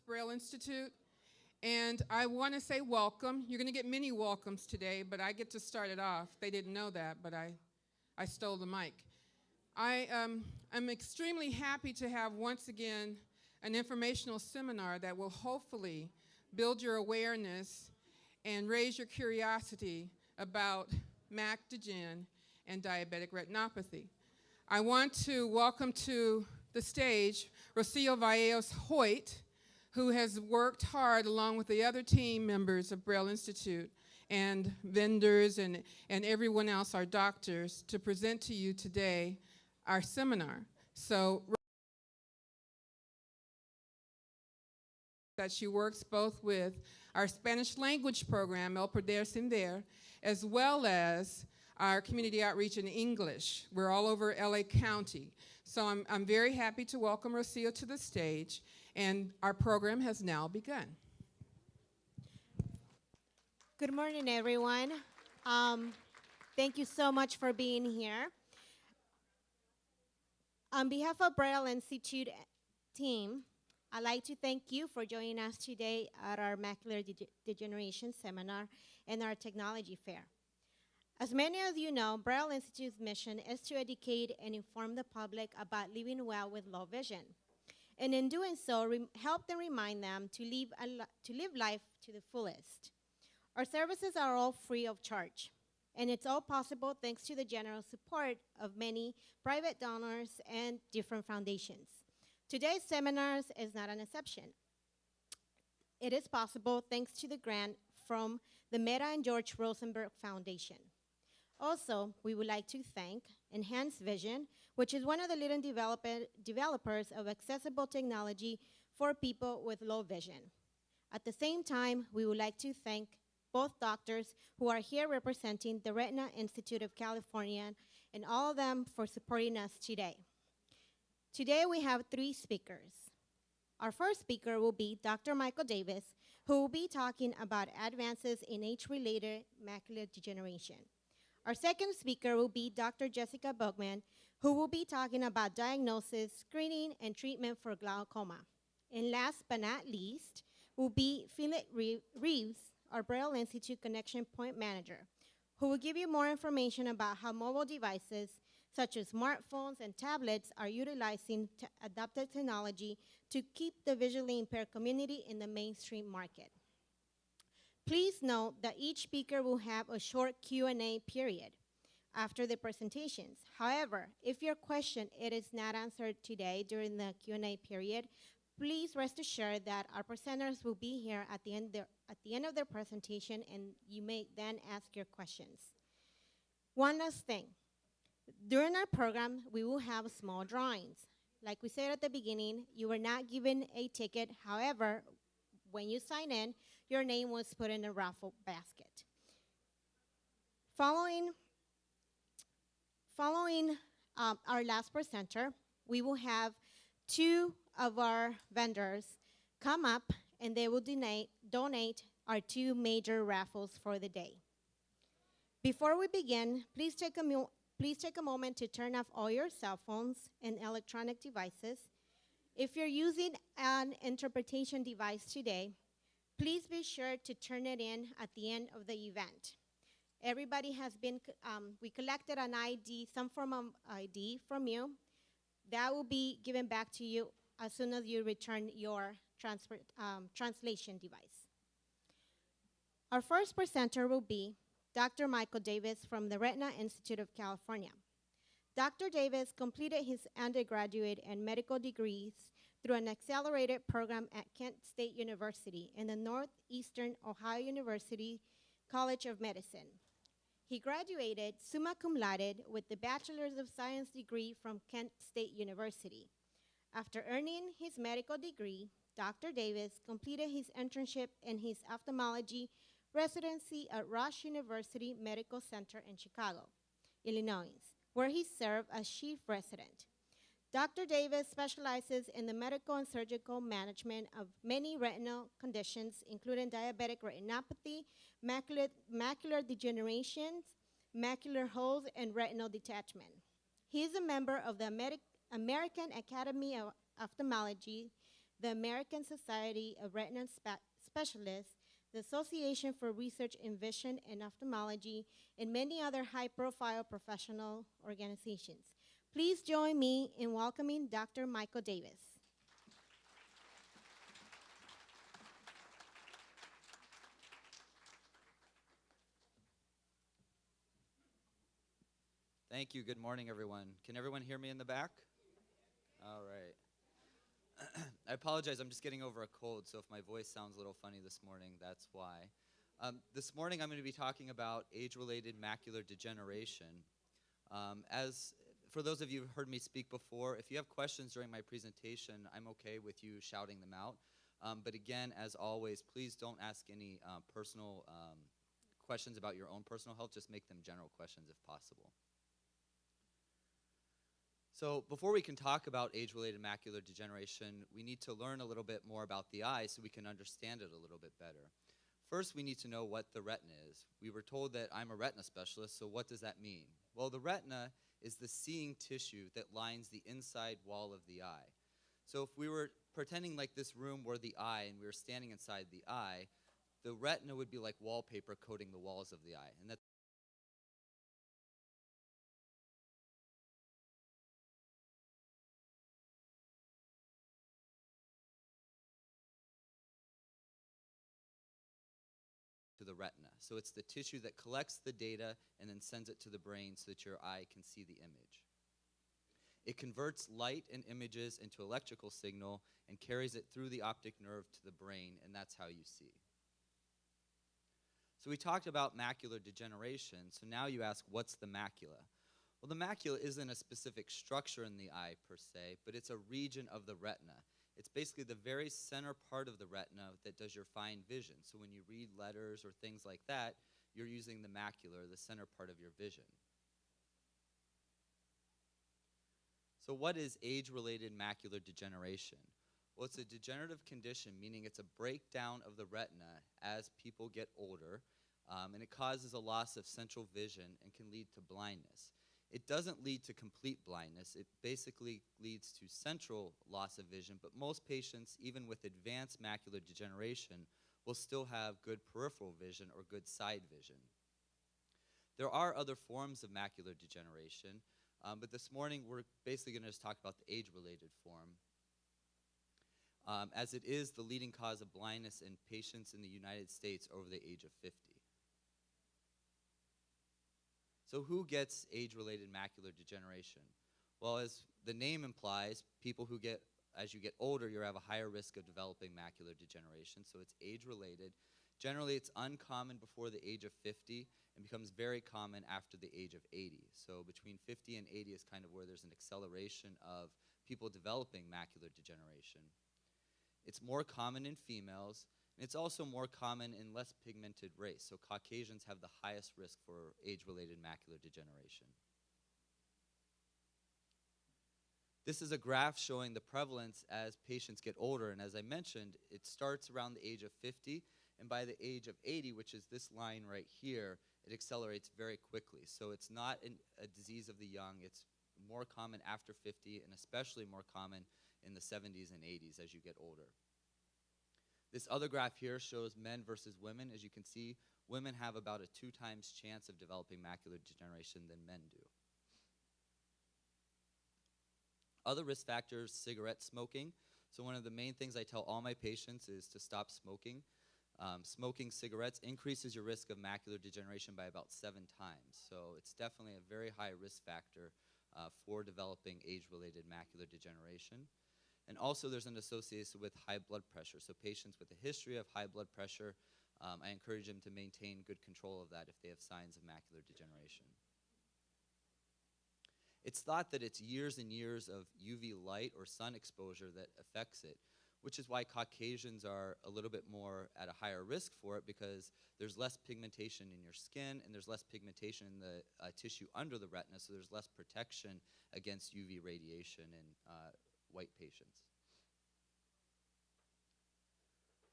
Braille Institute, and I want to say welcome. You're going to get many welcomes today, but I get to start it off. They didn't know that, but I stole the mic. I'm extremely happy to have once again an informational seminar that will hopefully build your awareness and raise your curiosity about mac degen and diabetic retinopathy. I want to welcome to the stage Rocio Vallejo's Hoyt, who has worked hard along with the other team members of Braille Institute and vendors and everyone else, our doctors, to present to you today our seminar. So that she works both with our Spanish language program, El Poder Sin Ver, as well as our community outreach in English. We're all over LA County. So I'm very happy to welcome Rocio to the stage, and our program has now begun. Good morning, everyone. Thank you so much for being here. On behalf of Braille Institute team, I'd like to thank you for joining us today at our Macular Degeneration seminar and our technology fair. As many of you know, Braille Institute's mission is to educate and inform the public about living well with low vision. And in doing so, help them remind them to live life to the fullest. Our services are all free of charge, and it's all possible thanks to the generous support of many private donors and different foundations. Today's seminars is not an exception. It is possible thanks to the grant from the Meta and George Rosenberg Foundation. Also, we would like to thank Enhanced Vision, which is one of the leading developers of accessible technology for people with low vision. At the same time, we would like to thank both doctors who are here representing the Retina Institute of California and all of them for supporting us today. Today we have 3 speakers. Our first speaker will be Dr. Michael Davis, who will be talking about advances in age-related macular degeneration. Our second speaker will be Dr. Jessica Boeckmann, who will be talking about diagnosis, screening, and treatment for glaucoma. And last but not least will be Phillip Reeves, our Braille Institute Connection Point Manager, who will give you more information about how mobile devices, such as smartphones and tablets, are utilizing adaptive technology to keep the visually impaired community in the mainstream market. Please note that each speaker will have a short Q&A period after the presentations. However, if your question is not answered today during the Q&A period, please rest assured that our presenters will be here at the end of their presentation, and you may then ask your questions. One last thing. During our program, we will have small drawings. Like we said at the beginning, you were not given a ticket. However, when you sign in, your name was put in a raffle basket. Following our last presenter, we will have 2 of our vendors come up, and they will donate our 2 major raffles for the day. Before we begin, please take a moment to turn off all your cell phones and electronic devices. If you're using an interpretation device today, please be sure to turn it in at the end of the event. Everybody has been, we collected an ID, some form of ID from you. That will be given back to you as soon as you return your translation device. Our first presenter will be Dr. Michael Davis from the Retina Institute of California. Dr. Davis completed his undergraduate and medical degrees through an accelerated program at Kent State University and the Northeastern Ohio University College of Medicine. He graduated summa cum laude with the Bachelor's of Science degree from Kent State University. After earning his medical degree, Dr. Davis completed his internship in his ophthalmology residency at Rush University Medical Center in Chicago, Illinois, where he served as chief resident. Dr. Davis specializes in the medical and surgical management of many retinal conditions, including diabetic retinopathy, macular degeneration, macular holes, and retinal detachment. He is a member of the American Academy of Ophthalmology, the American Society of Retina Specialists, the Association for Research in Vision and Ophthalmology, and many other high-profile professional organizations. Please join me in welcoming Dr. Michael Davis. Thank you. Good morning, everyone. Can everyone hear me in the back? All right. I apologize. I'm just getting over a cold, so if my voice sounds a little funny this morning, that's why. This morning, I'm going to be talking about age-related macular degeneration. For those of you who've heard me speak before, if you have questions during my presentation, I'm okay with you shouting them out. But again, as always, please don't ask any personal questions about your own personal health. Just make them general questions if possible. So before we can talk about age-related macular degeneration, we need to learn a little bit more about the eye so we can understand it a little bit better. First, we need to know what the retina is. We were told that I'm a retina specialist, so what does that mean? Well, the retina is the seeing tissue that lines the inside wall of the eye. So if we were pretending like this room were the eye and we were standing inside the eye, the retina would be like wallpaper coating the walls of the eye. And that's to the retina. So it's the tissue that collects the data and then sends it to the brain so that your eye can see the image. It converts light and images into electrical signal and carries it through the optic nerve to the brain, and that's how you see. So we talked about macular degeneration, so now you ask, what's the macula? Well, the macula isn't a specific structure in the eye per se, but it's a region of the retina. It's basically the very center part of the retina that does your fine vision. So when you read letters or things like that, you're using the macula, the center part of your vision. So what is age-related macular degeneration? Well, it's a degenerative condition, meaning it's a breakdown of the retina as people get older, and it causes a loss of central vision and can lead to blindness. It doesn't lead to complete blindness. It basically leads to central loss of vision, but most patients, even with advanced macular degeneration, will still have good peripheral vision or good side vision. There are other forms of macular degeneration, but this morning we're basically going to just talk about the age-related form, as it is the leading cause of blindness in patients in the United States over the age of 50. So who gets age-related macular degeneration? Well, as the name implies, people who get, as you get older, you have a higher risk of developing macular degeneration, so it's age-related. Generally, it's uncommon before the age of 50 and becomes very common after the age of 80. So between 50 and 80 is kind of where there's an acceleration of people developing macular degeneration. It's more common in females, and it's also more common in less pigmented race. So Caucasians have the highest risk for age-related macular degeneration. This is a graph showing the prevalence as patients get older, and as I mentioned, it starts around the age of 50, and by the age of 80, which is this line right here, it accelerates very quickly. So it's not a disease of the young. It's more common after 50, and especially more common in the 70s and 80s as you get older. This other graph here shows men versus women. As you can see, women have about a 2 times chance of developing macular degeneration than men do. Other risk factors, cigarette smoking. So one of the main things I tell all my patients is to stop smoking. Smoking cigarettes increases your risk of macular degeneration by about 7 times. So it's definitely a very high risk factor for developing age-related macular degeneration. And also there's an association with high blood pressure. So patients with a history of high blood pressure, I encourage them to maintain good control of that if they have signs of macular degeneration. It's thought that it's years and years of UV light or sun exposure that affects it, which is why Caucasians are a little bit more at a higher risk for it, because there's less pigmentation in your skin and there's less pigmentation in the tissue under the retina, so there's less protection against UV radiation in white patients.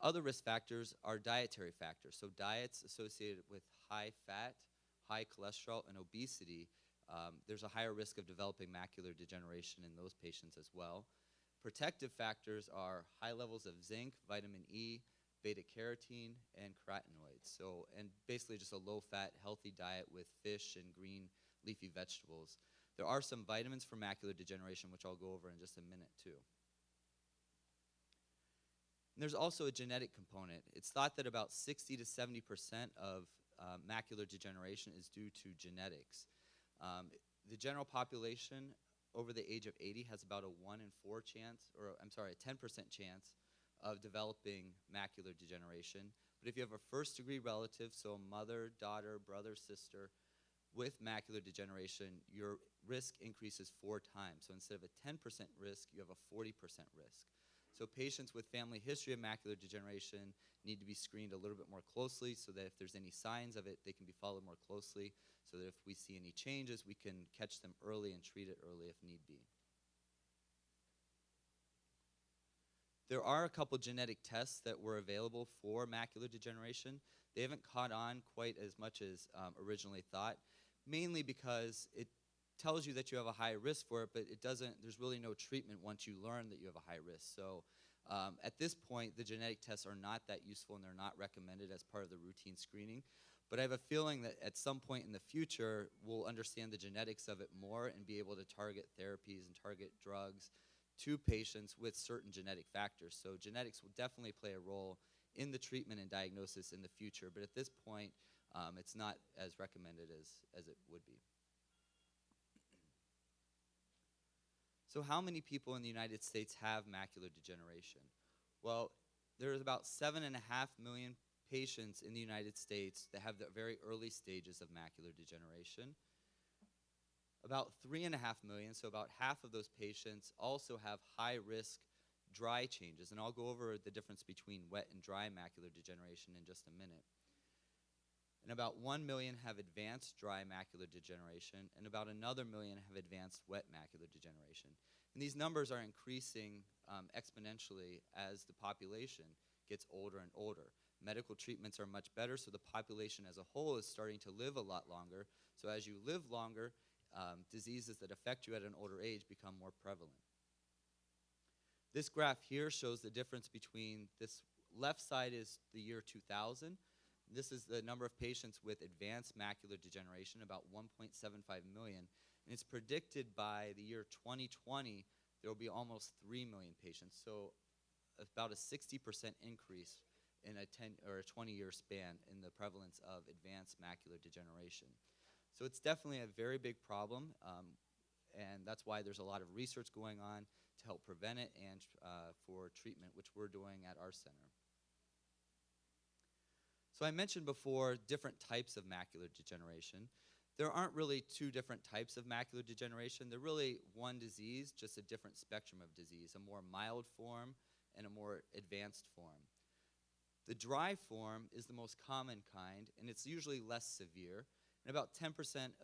Other risk factors are dietary factors. So diets associated with high fat, high cholesterol, and obesity, there's a higher risk of developing macular degeneration in those patients as well. Protective factors are high levels of zinc, vitamin E, beta-carotene, and carotenoids. So, and basically just a low-fat, healthy diet with fish and green leafy vegetables. There are some vitamins for macular degeneration, which I'll go over in just a minute too. And there's also a genetic component. It's thought that about 60 to 70% of macular degeneration is due to genetics. The general population over the age of 80 has about a 1 in 4 chance, or I'm sorry, a 10% chance of developing macular degeneration. But if you have a first-degree relative, so a mother, daughter, brother, sister, with macular degeneration, your risk increases 4 times. So instead of a 10% risk, you have a 40% risk. So patients with family history of macular degeneration need to be screened a little bit more closely so that if there's any signs of it, they can be followed more closely, so that if we see any changes, we can catch them early and treat it early if need be. There are a couple genetic tests that were available for macular degeneration. They haven't caught on quite as much as originally thought, mainly because it tells you that you have a high risk for it, but it doesn't, there's really no treatment once you learn that you have a high risk. So at this point, the genetic tests are not that useful and they're not recommended as part of the routine screening. But I have a feeling that at some point in the future, we'll understand the genetics of it more and be able to target therapies and target drugs to patients with certain genetic factors. So genetics will definitely play a role in the treatment and diagnosis in the future, but at this point, it's not as recommended as it would be. So how many people in the United States have macular degeneration? Well, there's about 7.5 million patients in the United States that have the very early stages of macular degeneration. About 3.5 million, so about half of those patients, also have high-risk dry changes. And I'll go over the difference between wet and dry macular degeneration in just a minute. And about 1 million have advanced dry macular degeneration, and about another million have advanced wet macular degeneration. And these numbers are increasing exponentially as the population gets older and older. Medical treatments are much better, so the population as a whole is starting to live a lot longer. So as you live longer, diseases that affect you at an older age become more prevalent. This graph here shows the difference between, this left side is the year 2000. This is the number of patients with advanced macular degeneration, about 1.75 million. And it's predicted by the year 2020, there will be almost 3 million patients. So about a 60% increase in a 10 or a 20-year span in the prevalence of advanced macular degeneration. So it's definitely a very big problem, and that's why there's a lot of research going on to help prevent it and for treatment, which we're doing at our center. So I mentioned before different types of macular degeneration. There aren't really 2 different types of macular degeneration. They're really one disease, just a different spectrum of disease, a more mild form and a more advanced form. The dry form is the most common kind, and it's usually less severe. And about 10%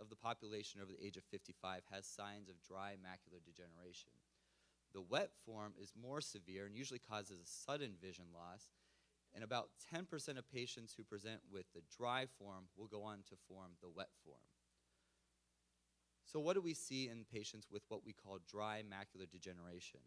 of the population over the age of 55 has signs of dry macular degeneration. The wet form is more severe and usually causes a sudden vision loss. And about 10% of patients who present with the dry form will go on to form the wet form. So what do we see in patients with what we call dry macular degeneration?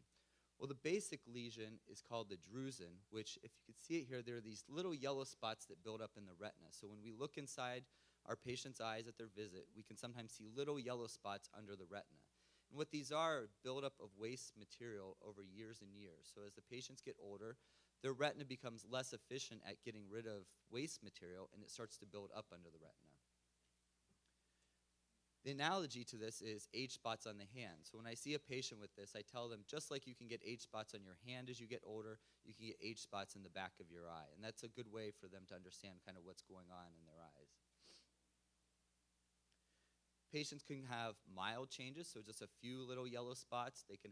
Well, the basic lesion is called the drusen, which, if you can see it here, there are these little yellow spots that build up in the retina. So when we look inside our patient's eyes at their visit, we can sometimes see little yellow spots under the retina. And what these are buildup of waste material over years and years. So as the patients get older, their retina becomes less efficient at getting rid of waste material, and it starts to build up under the retina. The analogy to this is age spots on the hand. So when I see a patient with this, I tell them, just like you can get age spots on your hand as you get older, you can get age spots in the back of your eye. And that's a good way for them to understand kind of what's going on in their eyes. Patients can have mild changes, so just a few little yellow spots. They can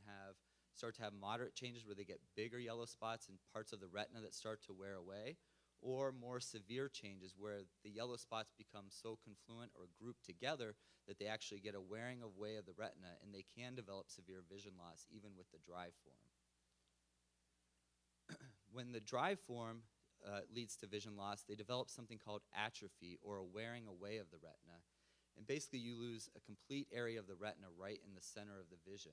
start to have moderate changes where they get bigger yellow spots in parts of the retina that start to wear away, or more severe changes where the yellow spots become so confluent or grouped together that they actually get a wearing away of the retina, and they can develop severe vision loss even with the dry form. When the dry form leads to vision loss, they develop something called atrophy, or a wearing away of the retina. And basically you lose a complete area of the retina right in the center of the vision.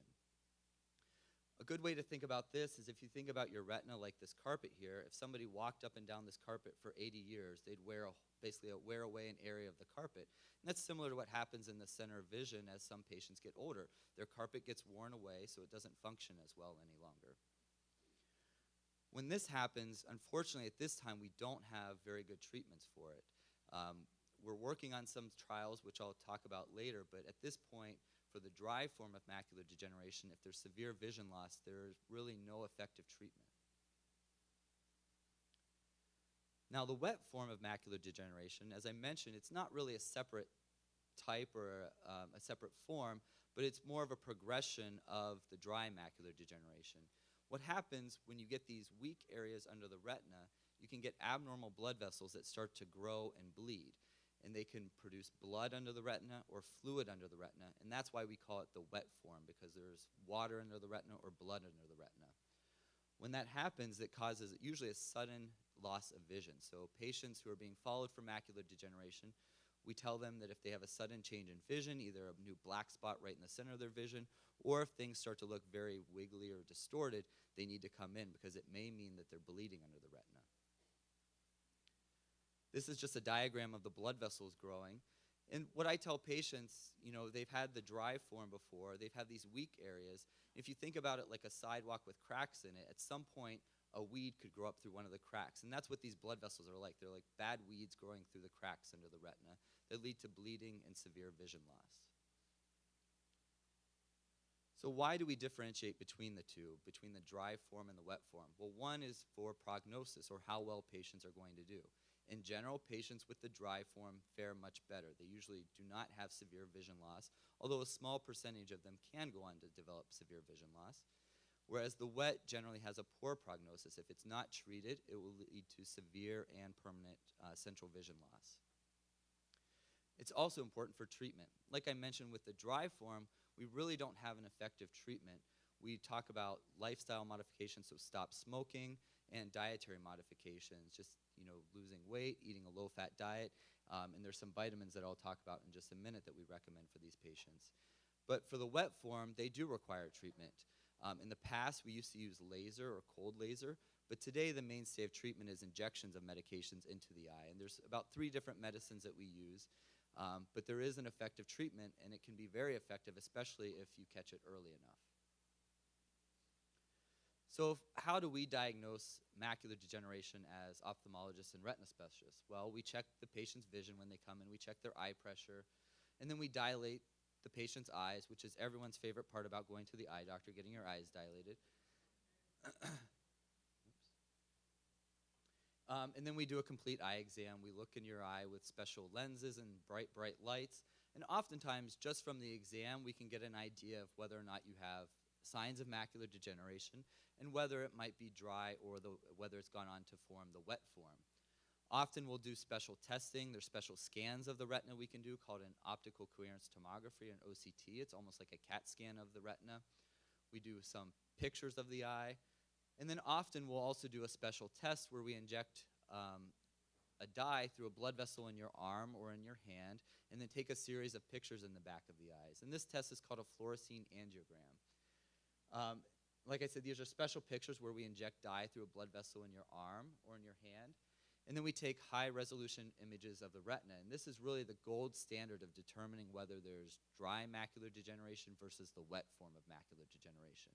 A good way to think about this is if you think about your retina like this carpet here. If somebody walked up and down this carpet for 80 years, they'd basically wear away an area of the carpet. And that's similar to what happens in the center of vision as some patients get older. Their carpet gets worn away, so it doesn't function as well any longer. When this happens, unfortunately, at this time, we don't have very good treatments for it. We're working on some trials, which I'll talk about later, but at this point, for the dry form of macular degeneration, if there's severe vision loss, there's really no effective treatment. Now, the wet form of macular degeneration, as I mentioned, it's not really a separate type or a separate form, but it's more of a progression of the dry macular degeneration. What happens when you get these weak areas under the retina, you can get abnormal blood vessels that start to grow and bleed. And they can produce blood under the retina or fluid under the retina. And that's why we call it the wet form, because there's water under the retina or blood under the retina. When that happens, it causes usually a sudden loss of vision. So patients who are being followed for macular degeneration, we tell them that if they have a sudden change in vision, either a new black spot right in the center of their vision, or if things start to look very wiggly or distorted, they need to come in because it may mean that they're bleeding under the retina. This is just a diagram of the blood vessels growing. And what I tell patients, they've had the dry form before, they've had these weak areas. If you think about it like a sidewalk with cracks in it, at some point a weed could grow up through one of the cracks. And that's what these blood vessels are like. They're like bad weeds growing through the cracks under the retina that lead to bleeding and severe vision loss. So why do we differentiate between the two, between the dry form and the wet form? Well, one is for prognosis, or how well patients are going to do. In general, patients with the dry form fare much better. They usually do not have severe vision loss, although a small percentage of them can go on to develop severe vision loss. Whereas the wet generally has a poor prognosis. If it's not treated, it will lead to severe and permanent central vision loss. It's also important for treatment. Like I mentioned with the dry form, we really don't have an effective treatment. We talk about lifestyle modifications, so stop smoking, and dietary modifications, just losing weight, eating a low-fat diet, and there's some vitamins that I'll talk about in just a minute that we recommend for these patients. But for the wet form, they do require treatment. In the past, we used to use laser or cold laser, but today the mainstay of treatment is injections of medications into the eye, and there's about 3 different medicines that we use, but there is an effective treatment, and it can be very effective, especially if you catch it early enough. So how do we diagnose macular degeneration as ophthalmologists and retina specialists? Well, we check the patient's vision when they come in, we check their eye pressure, and then we dilate the patient's eyes, which is everyone's favorite part about going to the eye doctor, getting your eyes dilated. And then we do a complete eye exam. We look in your eye with special lenses and bright lights. And oftentimes, just from the exam, we can get an idea of whether or not you have signs of macular degeneration and whether it might be dry or whether it's gone on to form the wet form. Often we'll do special testing. There's special scans of the retina we can do called an Optical Coherence Tomography, or an OCT. It's almost like a CAT scan of the retina. We do some pictures of the eye. And then often we'll also do a special test where we inject a dye through a blood vessel in your arm or in your hand and then take a series of pictures in the back of the eyes. And this test is called a fluorescein angiogram. Like I said, these are special pictures where we inject dye through a blood vessel in your arm or in your hand. And then we take high-resolution images of the retina. And this is really the gold standard of determining whether there's dry macular degeneration versus the wet form of macular degeneration.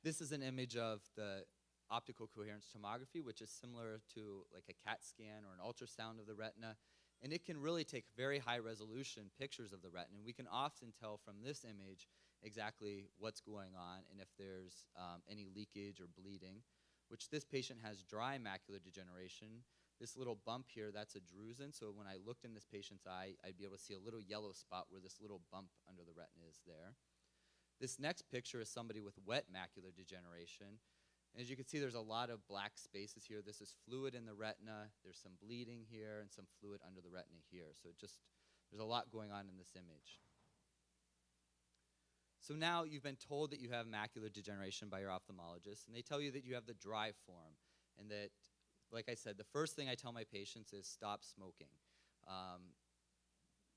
This is an image of the optical coherence tomography, which is similar to like a CAT scan or an ultrasound of the retina. And it can really take very high-resolution pictures of the retina. And we can often tell from this image exactly what's going on and if there's any leakage or bleeding, which this patient has dry macular degeneration. This little bump here, that's a drusen. So when I looked in this patient's eye, I'd be able to see a little yellow spot where this little bump under the retina is there. This next picture is somebody with wet macular degeneration. And as you can see, there's a lot of black spaces here. This is fluid in the retina. There's some bleeding here and some fluid under the retina here. So there's a lot going on in this image. So now you've been told that you have macular degeneration by your ophthalmologist, and they tell you that you have the dry form, and that, like I said, the first thing I tell my patients is stop smoking.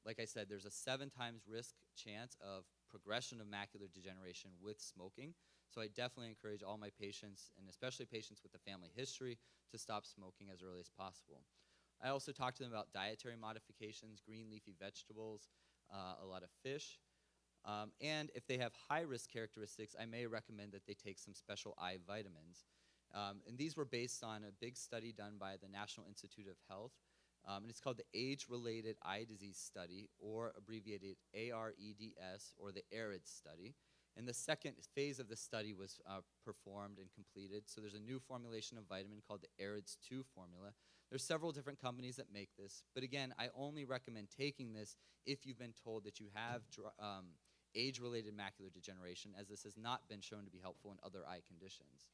Like I said, there's a 7 times risk chance of progression of macular degeneration with smoking. So I definitely encourage all my patients, and especially patients with a family history, to stop smoking as early as possible. I also talk to them about dietary modifications, green leafy vegetables, a lot of fish. And if they have high-risk characteristics, I may recommend that they take some special eye vitamins. And these were based on a big study done by the National Institute of Health. And it's called the Age-Related Eye Disease Study, or abbreviated AREDS, or the AREDS study. And the second phase of the study was performed and completed. So there's a new formulation of vitamin called the AREDS 2 formula. There's several different companies that make this. But again, I only recommend taking this if you've been told that you have age-related macular degeneration, as this has not been shown to be helpful in other eye conditions.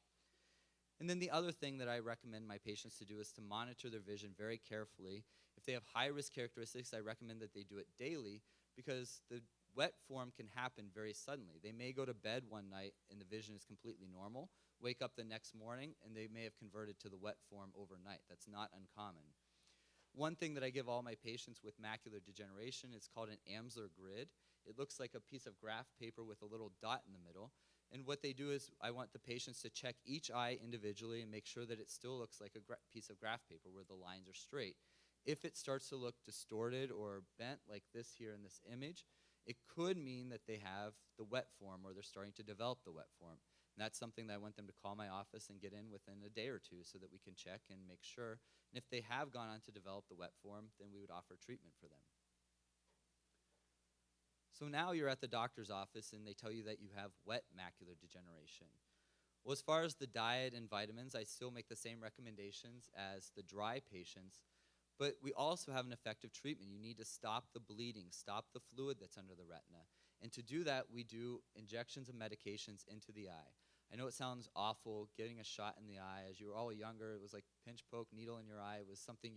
And then the other thing that I recommend my patients to do is to monitor their vision very carefully. If they have high-risk characteristics, I recommend that they do it daily, because the wet form can happen very suddenly. They may go to bed one night and the vision is completely normal, wake up the next morning, and they may have converted to the wet form overnight. That's not uncommon. One thing that I give all my patients with macular degeneration is called an Amsler grid. It looks like a piece of graph paper with a little dot in the middle. And what they do is I want the patients to check each eye individually and make sure that it still looks like a piece of graph paper where the lines are straight. If it starts to look distorted or bent like this here in this image, it could mean that they have the wet form, or they're starting to develop the wet form. And that's something that I want them to call my office and get in within a day or two so that we can check and make sure. And if they have gone on to develop the wet form, then we would offer treatment for them. So now you're at the doctor's office and they tell you that you have wet macular degeneration. Well, as far as the diet and vitamins, I still make the same recommendations as the dry patients, but we also have an effective treatment. You need to stop the bleeding, stop the fluid that's under the retina. And to do that, we do injections of medications into the eye. I know it sounds awful, getting a shot in the eye. As you were all younger, it was like pinch poke, needle in your eye. It was something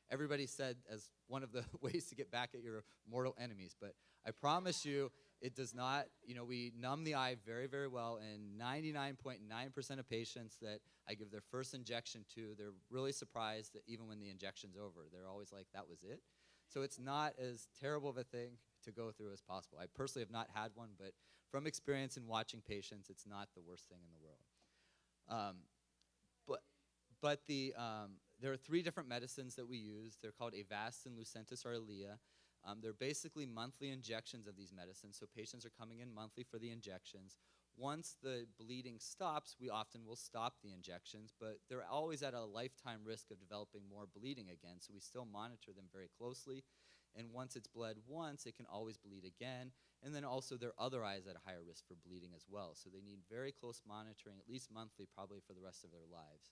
everybody said as one of the ways to get back at your mortal enemies. But I promise you, it does not. We numb the eye very, very well. And 99.9% of patients that I give their first injection to, they're really surprised that even when the injection's over, they're always like, that was it? So it's not as terrible of a thing to go through as possible. I personally have not had one, but from experience in watching patients, it's not the worst thing in the world. There are 3 different medicines that we use. They're called Avastin, Lucentis, or Eylea. They're basically monthly injections of these medicines, so patients are coming in monthly for the injections. Once the bleeding stops, we often will stop the injections, but they're always at a lifetime risk of developing more bleeding again, so we still monitor them very closely. And once it's bled once, it can always bleed again. And then also their other eyes at a higher risk for bleeding as well. So they need very close monitoring, at least monthly, probably for the rest of their lives.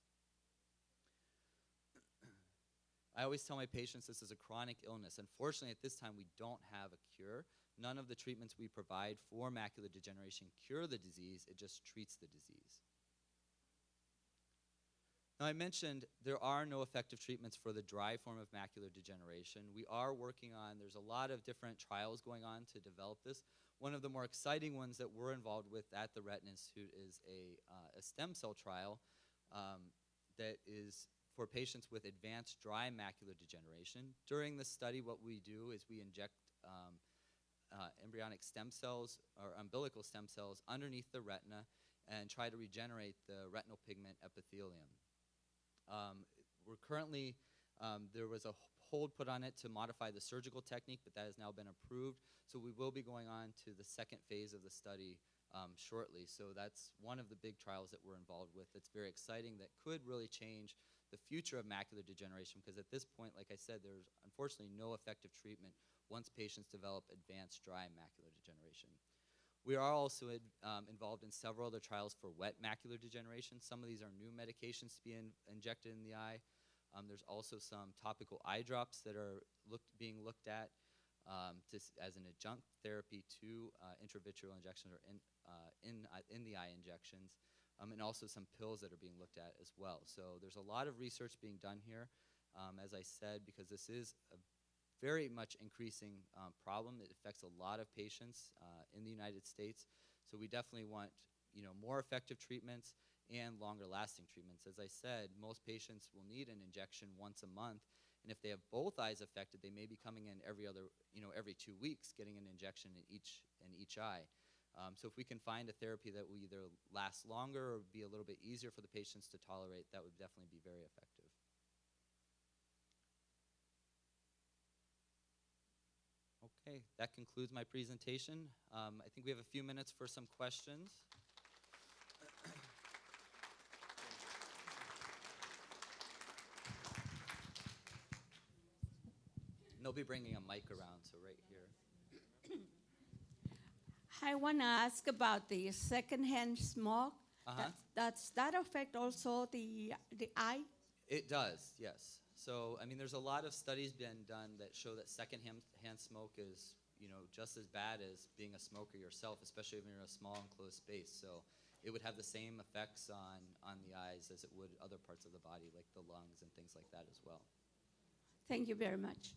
I always tell my patients this is a chronic illness. Unfortunately, at this time, we don't have a cure. None of the treatments we provide for macular degeneration cure the disease. It just treats the disease. Now, I mentioned there are no effective treatments for the dry form of macular degeneration. We are working on, there's a lot of different trials going on to develop this. One of the more exciting ones that we're involved with at the Retina Institute is a stem cell trial that is for patients with advanced dry macular degeneration. During the study, what we do is we inject embryonic stem cells or umbilical stem cells underneath the retina and try to regenerate the retinal pigment epithelium. We're currently, there was a hold put on it to modify the surgical technique, but that has now been approved. So we will be going on to the second phase of the study shortly. So that's one of the big trials that we're involved with that's very exciting, that could really change the future of macular degeneration, because at this point, like I said, there's unfortunately no effective treatment once patients develop advanced dry macular degeneration. We are also involved in several other trials for wet macular degeneration. Some of these are new medications to be injected in the eye. There's also some topical eye drops that are being looked at as an adjunct therapy to intravitreal injections or in the eye injections, and also some pills that are being looked at as well. So there's a lot of research being done here, as I said, because this is a very much increasing problem. It affects a lot of patients in the United States. So we definitely want more effective treatments and longer lasting treatments. As I said, most patients will need an injection once a month. And if they have both eyes affected, they may be coming in every 2 weeks getting an injection in each eye. So if we can find a therapy that will either last longer or be a little bit easier for the patients to tolerate, that would definitely be very effective. Okay, that concludes my presentation. I think we have a few minutes for some questions. And they'll be bringing a mic around, so right here. I want to ask about the secondhand smoke. Uh-huh. Does that affect also the eye? It does, yes. So, I mean, there's a lot of studies been done that show that secondhand smoke is, just as bad as being a smoker yourself, especially if you're in a small enclosed space. So it would have the same effects on the eyes as it would other parts of the body, like the lungs and things like that as well. Thank you very much.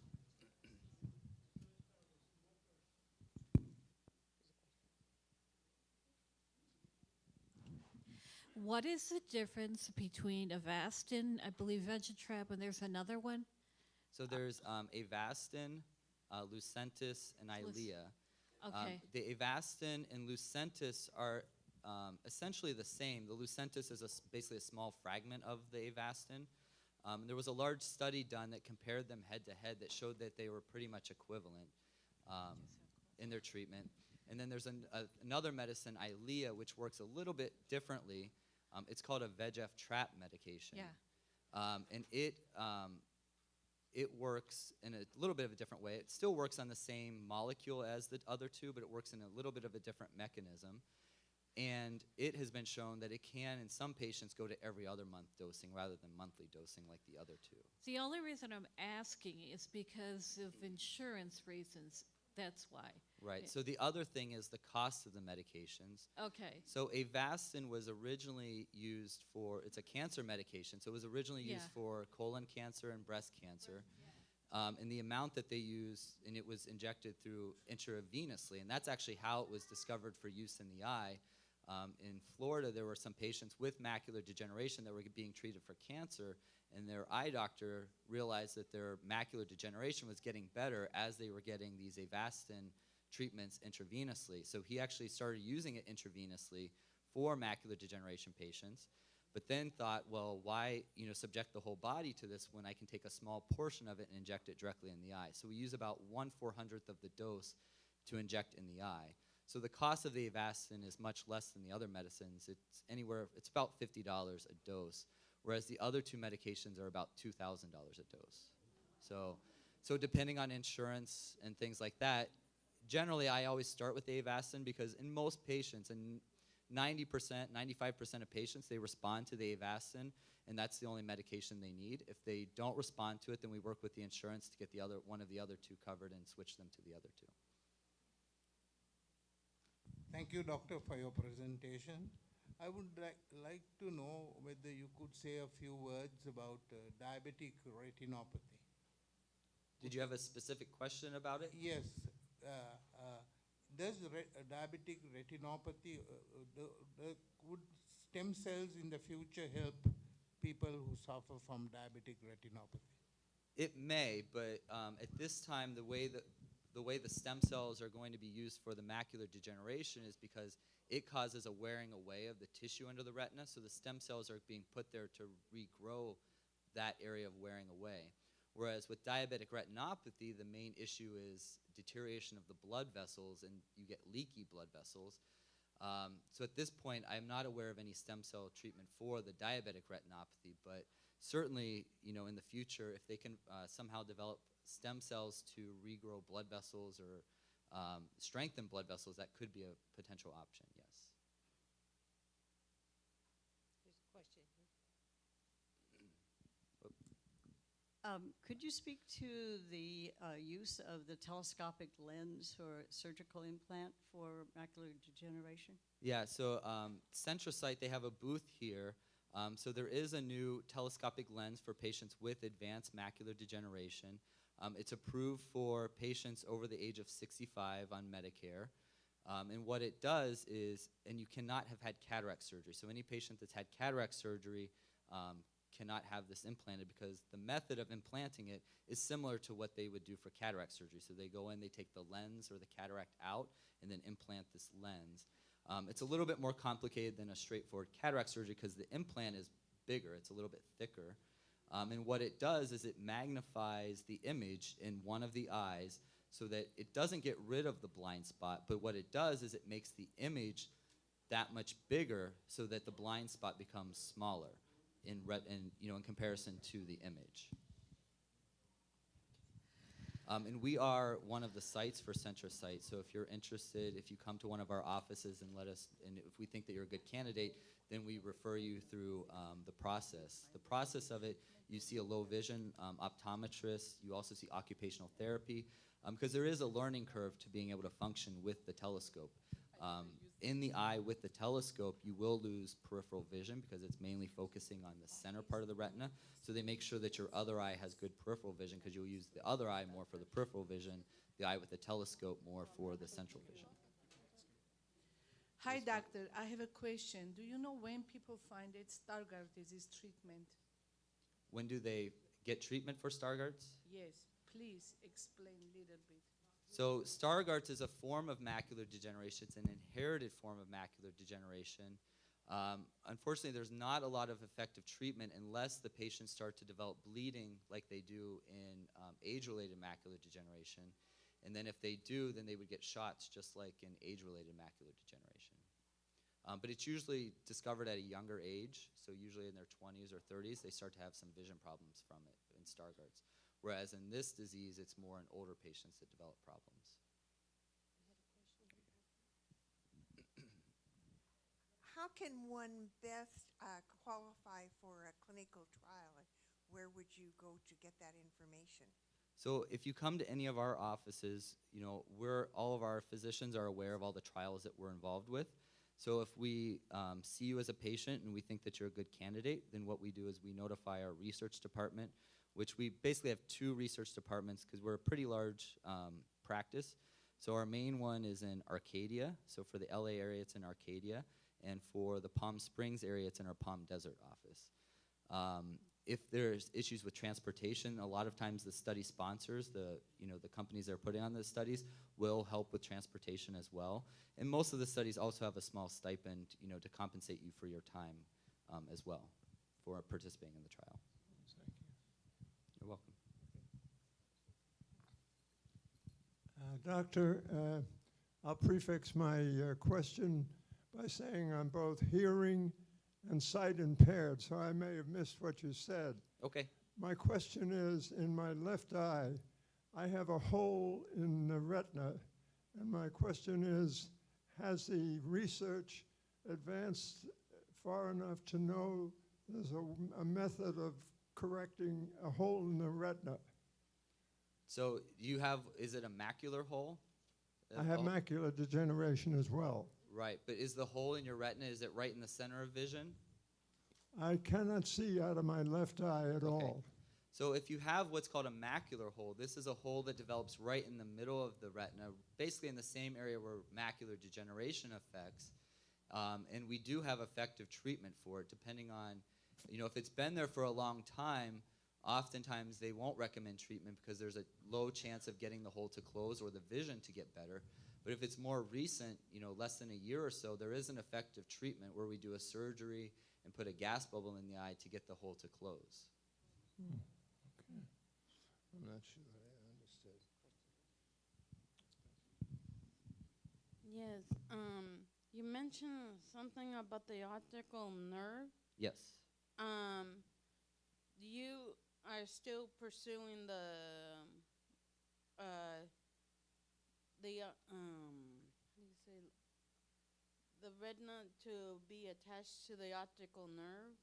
What is the difference between Avastin, I believe Vegetrap, and there's another one? So there's Avastin, Lucentis, and Eylea. Okay. The Avastin and Lucentis are essentially the same. The Lucentis is basically a small fragment of the Avastin. There was a large study done that compared them head-to-head that showed that they were pretty much equivalent in their treatment. And then there's another medicine, Eylea, which works a little bit differently. It's called a VEGF trap medication. Yeah. And it works in a little bit of a different way. It still works on the same molecule as the other two, but it works in a little bit of a different mechanism. And it has been shown that it can, in some patients, go to every other month dosing rather than monthly dosing like the other two. The only reason I'm asking is because of insurance reasons. That's why. Right. So the other thing is the cost of the medications. Okay. So Avastin was originally used for, it's a cancer medication, so it was originally used for colon cancer and breast cancer. And the amount that they used, and it was injected through intravenously, and that's actually how it was discovered for use in the eye. In Florida, there were some patients with macular degeneration that were being treated for cancer, and their eye doctor realized that their macular degeneration was getting better as they were getting these Avastin treatments intravenously. So he actually started using it intravenously for macular degeneration patients, but then thought, well, why subject the whole body to this when I can take a small portion of it and inject it directly in the eye? So we use about 1/400th of the dose to inject in the eye. So the cost of the Avastin is much less than the other medicines. It's about $50 a dose, whereas the other two medications are about $2,000 a dose. So depending on insurance and things like that, generally I always start with the Avastin because in most patients, and 90%, 95% of patients, they respond to the Avastin, and that's the only medication they need. If they don't respond to it, then we work with the insurance to get one of the other two covered and switch them to the other two. Thank you, doctor, for your presentation. I would like to know whether you could say a few words about diabetic retinopathy. Did you have a specific question about it? Yes. Does diabetic retinopathy, would stem cells in the future help people who suffer from diabetic retinopathy? It may, but at this time, the way the stem cells are going to be used for the macular degeneration is because it causes a wearing away of the tissue under the retina, so the stem cells are being put there to regrow that area of wearing away. Whereas with diabetic retinopathy, the main issue is deterioration of the blood vessels, and you get leaky blood vessels. So at this point, I'm not aware of any stem cell treatment for the diabetic retinopathy, but certainly, in the future, if they can somehow develop stem cells to regrow blood vessels or strengthen blood vessels, that could be a potential option, yes. There's a question. Could you speak to the use of the telescopic lens or surgical implant for macular degeneration? Yeah, so Centrocyte, they have a booth here. So there is a new telescopic lens for patients with advanced macular degeneration. It's approved for patients over the age of 65 on Medicare. And what it does is, and you cannot have had cataract surgery. So any patient that's had cataract surgery cannot have this implanted because the method of implanting it is similar to what they would do for cataract surgery. So they go in, they take the lens or the cataract out, and then implant this lens. It's a little bit more complicated than a straightforward cataract surgery because the implant is bigger, it's a little bit thicker. And what it does is it magnifies the image in one of the eyes so that it doesn't get rid of the blind spot, but what it does is it makes the image that much bigger so that the blind spot becomes smaller in comparison to the image. And we are one of the sites for Centrosite, so if you're interested, if you come to one of our offices and if we think that you're a good candidate, then we refer you through the process. The process of it, you see a low vision optometrist, you also see occupational therapy, because there is a learning curve to being able to function with the telescope. In the eye with the telescope, you will lose peripheral vision because it's mainly focusing on the center part of the retina. So they make sure that your other eye has good peripheral vision because you'll use the other eye more for the peripheral vision, the eye with the telescope more for the central vision. Hi, doctor. I have a question. Do you know when people find it Stargardt disease treatment? When do they get treatment for Stargardt's? Yes, please explain a little bit. So Stargardt's is a form of macular degeneration. It's an inherited form of macular degeneration. Unfortunately, there's not a lot of effective treatment unless the patients start to develop bleeding like they do in age-related macular degeneration. And then if they do, then they would get shots just like in age-related macular degeneration. But it's usually discovered at a younger age, so usually in their 20s or 30s, they start to have some vision problems from it in Stargardt's. Whereas in this disease, it's more in older patients that develop problems. How can one best qualify for a clinical trial? Where would you go to get that information? So if you come to any of our offices, all of our physicians are aware of all the trials that we're involved with. So if we see you as a patient and we think that you're a good candidate, then what we do is we notify our research department, which we basically have 2 research departments because we're a pretty large practice. So our main one is in Arcadia. So for the LA area, it's in Arcadia. And for the Palm Springs area, it's in our Palm Desert office. If there's issues with transportation, a lot of times the study sponsors, the companies that are putting on the studies, will help with transportation as well. And most of the studies also have a small stipend, to compensate you for your time as well for participating in the trial. Thank you. You're welcome. Doctor, I'll prefix my question by saying I'm both hearing and sight impaired, so I may have missed what you said. Okay. My question is, in my left eye, I have a hole in the retina, and my question is, has the research advanced far enough to know there's a method of correcting a hole in the retina? So is it a macular hole? I have macular degeneration as well. Right, but is the hole in your retina, is it right in the center of vision? I cannot see out of my left eye at all. So if you have what's called a macular hole, this is a hole that develops right in the middle of the retina, basically in the same area where macular degeneration affects. And we do have effective treatment for it, depending on, if it's been there for a long time, oftentimes they won't recommend treatment because there's a low chance of getting the hole to close or the vision to get better. But if it's more recent, less than a year or so, there is an effective treatment where we do a surgery and put a gas bubble in the eye to get the hole to close. Okay. I'm not sure that I understood. Yes. You mentioned something about the optical nerve. Yes. You are still pursuing the retina to be attached to the optical nerve?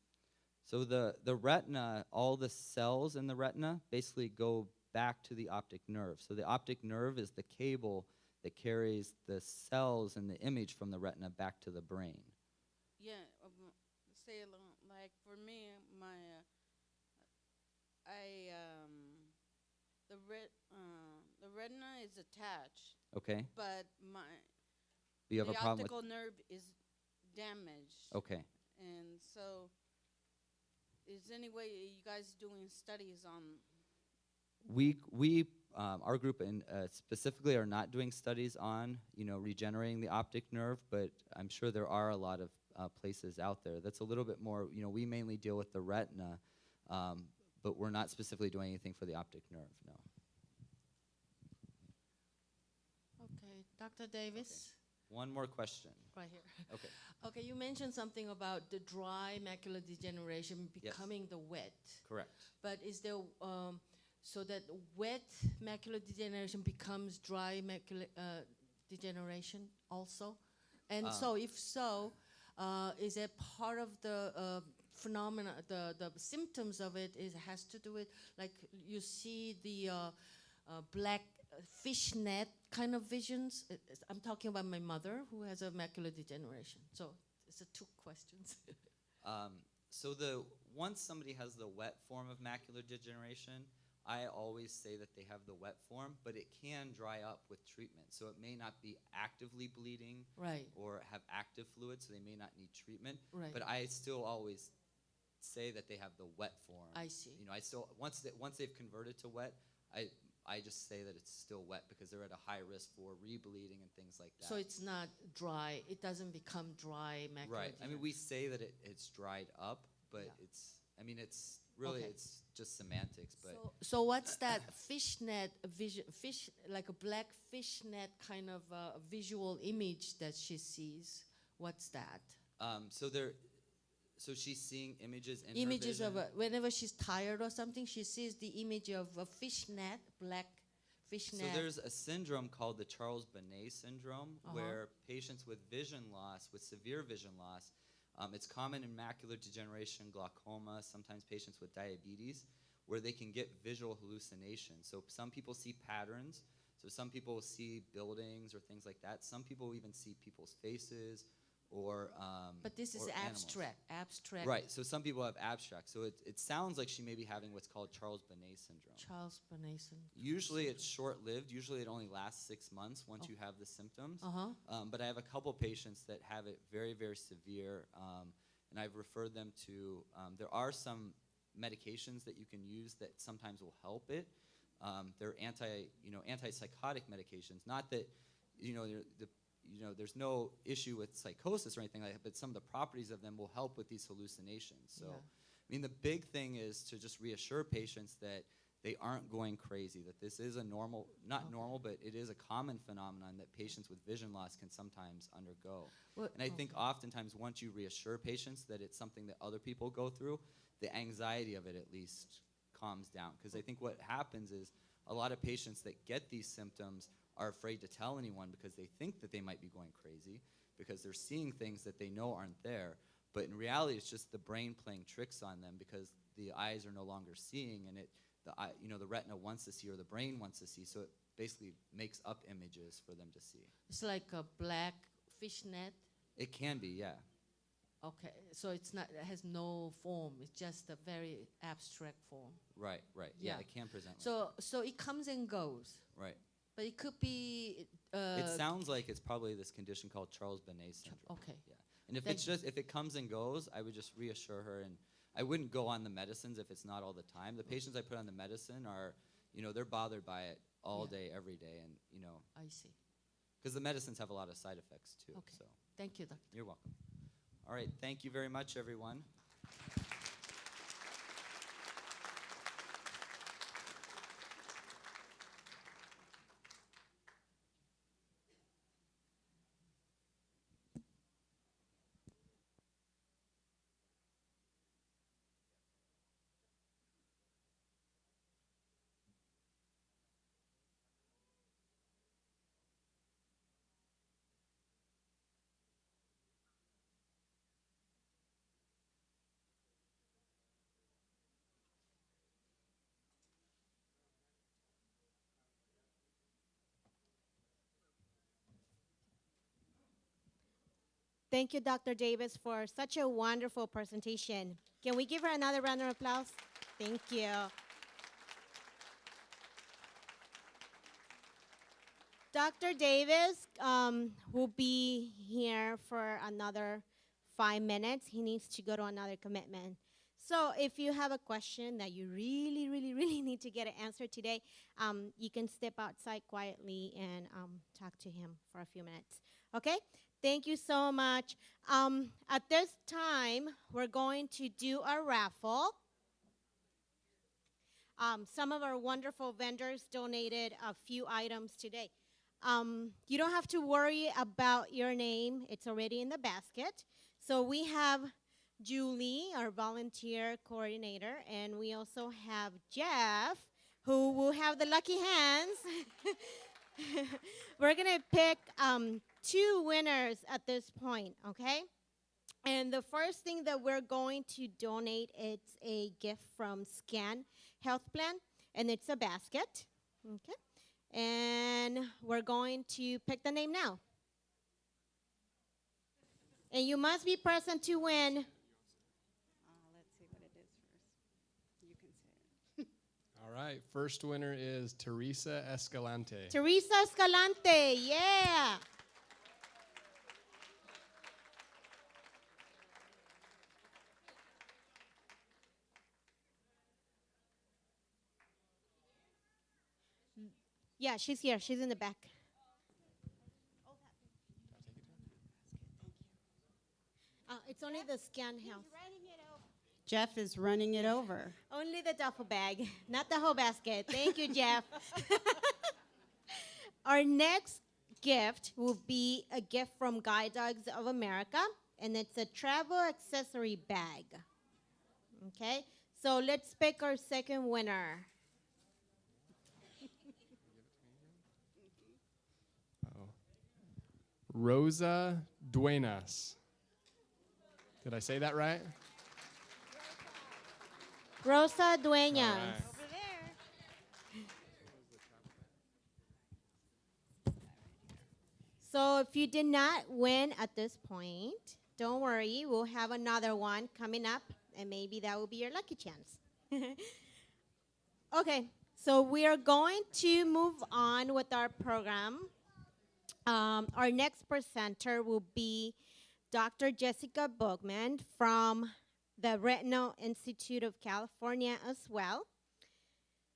So the retina, all the cells in the retina basically go back to the optic nerve. So the optic nerve is the cable that carries the cells and the image from the retina back to the brain. Yeah, say like for me, the retina is attached. Okay. But You have the a problem with optical nerve is damaged. Okay. And so is there any way you guys doing studies on? Our group specifically are not doing studies on, regenerating the optic nerve, but I'm sure there are a lot of places out there. That's a little bit more, we mainly deal with the retina, but we're not specifically doing anything for the optic nerve, no. Okay, Dr. Davis, One more question. right here. Okay. Okay, you mentioned something about the dry macular degeneration Yes. becoming the wet. Correct. But is there, so that wet macular degeneration becomes dry macular degeneration also? And so if so, is it part of the phenomena, the symptoms of it has to do with, like you see the black fishnet kind of visions? I'm talking about my mother who has a macular degeneration. So it's two questions. Once somebody has the wet form of macular degeneration, I always say that they have the wet form, but it can dry up with treatment. So it may not be actively bleeding Right. or have active fluid, so they may not need treatment. Right. But I still always say that they have the wet form. I see. I still once they've converted to wet, I just say that it's still wet because they're at a high risk for rebleeding and things like that. So it's not dry. It doesn't become dry macular Right. I mean, we say that it's dried up, but Yeah. it's really Okay. it's just semantics. But So what's that fishnet vision? Like a black fishnet kind of visual image that she sees. What's that? so she's seeing images in Images her of vision. whenever she's tired or something, she sees the image of a fishnet, black fishnet. So there's a syndrome called the Charles Bonnet syndrome, Uh-huh. where patients with vision loss, with severe vision loss, it's common in macular degeneration, glaucoma, sometimes patients with diabetes, where they can get visual hallucinations. So some people see patterns. So some people see buildings or things like that. Some people even see people's faces or But this is or animals. abstract. Right. So some people have abstract. So it sounds like she may be having what's called Charles Bonnet syndrome. Charles Bonnet syndrome. Usually it's short-lived. Usually it only lasts 6 months once you have the symptoms. Uh-huh. But I have a couple patients that have it very, very severe, and I've referred them to. There are some medications that you can use that sometimes will help it. They're antipsychotic medications. Not that there's no issue with psychosis or anything like that, but some of the properties of them will help with these hallucinations. So, Yeah. I mean, the big thing is to just reassure patients that they aren't going crazy, that this is a normal, not normal, but it is a common phenomenon that patients with vision loss can sometimes undergo. And I think oftentimes once you reassure patients that it's something that other people go through, the anxiety of it at least calms down. Because I think what happens is a lot of patients that get these symptoms are afraid to tell anyone because they think that they might be going crazy because they're seeing things that they know aren't there. But in reality, it's just the brain playing tricks on them because the eyes are no longer seeing, and the retina wants to see or the brain wants to see, so it basically makes up images for them to see. It's like a black fishnet. It can be, yeah. Okay, so it has no form. It's just a very abstract form. Right. Yeah, Yeah. it can present like So it comes and goes. that. Right. But it could be. It sounds like it's probably this condition called Charles Bonnet syndrome. Okay. Yeah. And if it comes and goes, I would just reassure her, and I wouldn't go on the medicines if it's not all the time. The patients I put on the medicine are, they're bothered by it all day, every day, and I see. because the medicines have a lot of side effects too. Okay. So Thank you, Doctor. you're welcome. All right. Thank you very much, everyone. Thank you, Dr. Davis, for such a wonderful presentation. Can we give her another round of applause? Thank you. Dr. Davis will be here for another 5 minutes. He needs to go to another commitment. So if you have a question that you really, really, really need to get an answer today, you can step outside quietly and talk to him for a few minutes. Okay? Thank you so much. At this time, we're going to do a raffle. Some of our wonderful vendors donated a few items today. You don't have to worry about your name. It's already in the basket. So we have Julie, our volunteer coordinator, and we also have Jeff, who will have the lucky hands. We're going to pick 2 winners at this point, okay? And the first thing that we're going to donate, it's a gift from Scan Health Plan, and it's a basket, okay? And we're going to pick the name now. And you must be present to win. Let's see what it is first. You can say it. All right, first winner is Teresa Escalante. Teresa Escalante, yeah. Yeah, she's here. She's in the back. It's only the Scan Health. Jeff is running it over. Only the duffel bag, not the whole basket. Thank you, Jeff. Our next gift will be a gift from Guide Dogs of America, and it's a travel accessory bag. Okay, so let's pick our second winner. Rosa Duenas. Did I say that right? Rosa Duenas. All right. Over there. So if you did not win at this point, don't worry. We'll have another one coming up, and maybe that will be your lucky chance. Okay, so we are going to move on with our program. Our next presenter will be Dr. Jessica Boeckmann from the Retina Institute of California as well.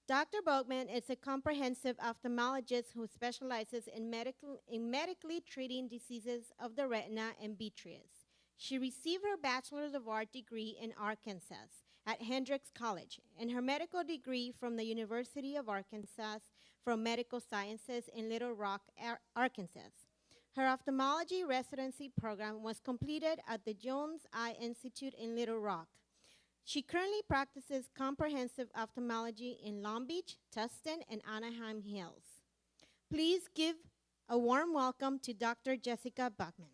Dr. Boeckmann is a comprehensive ophthalmologist who specializes in medically treating diseases of the retina and vitreous. She received her Bachelor's of Art degree in Arkansas at Hendrix College and her medical degree from the University of Arkansas from Medical Sciences in Little Rock, Arkansas. Her ophthalmology residency program was completed at the Jones Eye Institute in Little Rock. She currently practices comprehensive ophthalmology in Long Beach, Tustin, and Anaheim Hills. Please give a warm welcome to Dr. Jessica Boeckmann.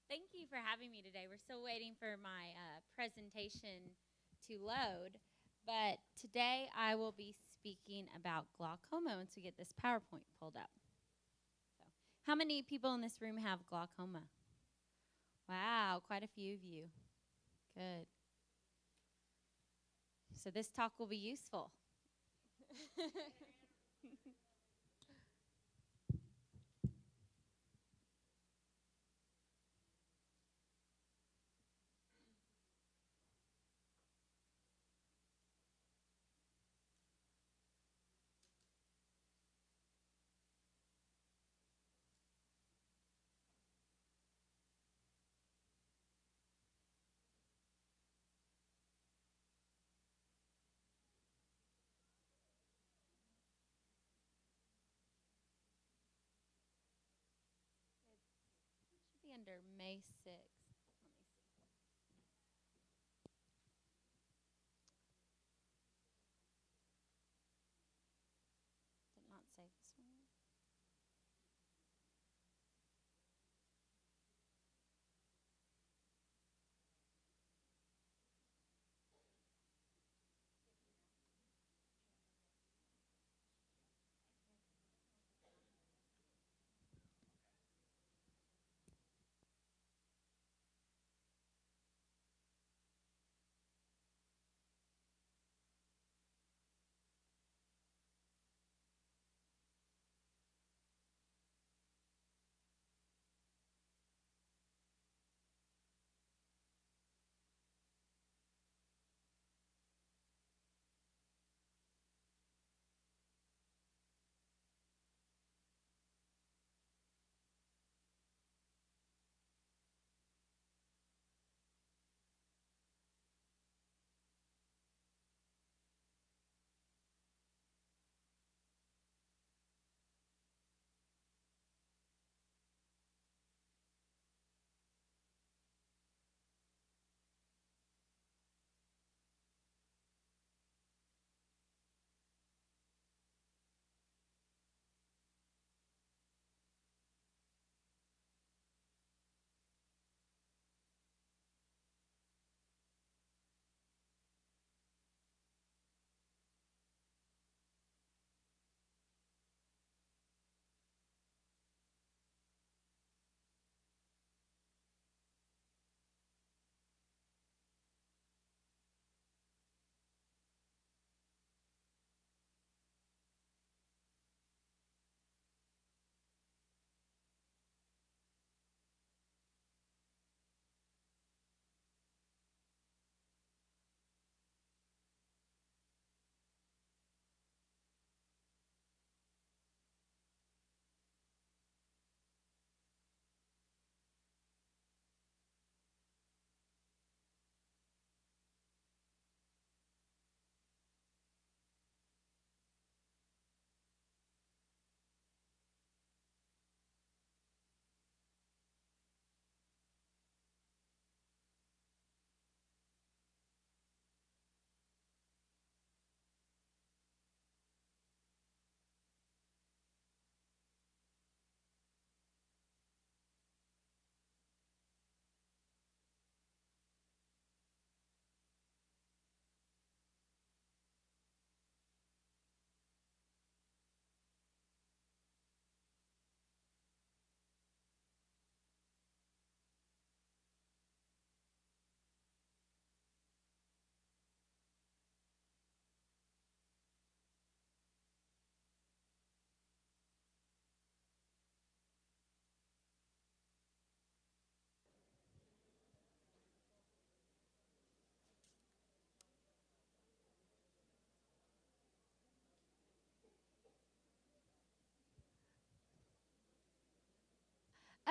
Thank you for having me today. We're still waiting for my presentation to load, but today I will be speaking about glaucoma once we get this PowerPoint pulled up. So, how many people in this room have glaucoma? Wow, quite a few of you. Good. So this talk will be useful. Should be under May 6th. Let me see. Did not save this one.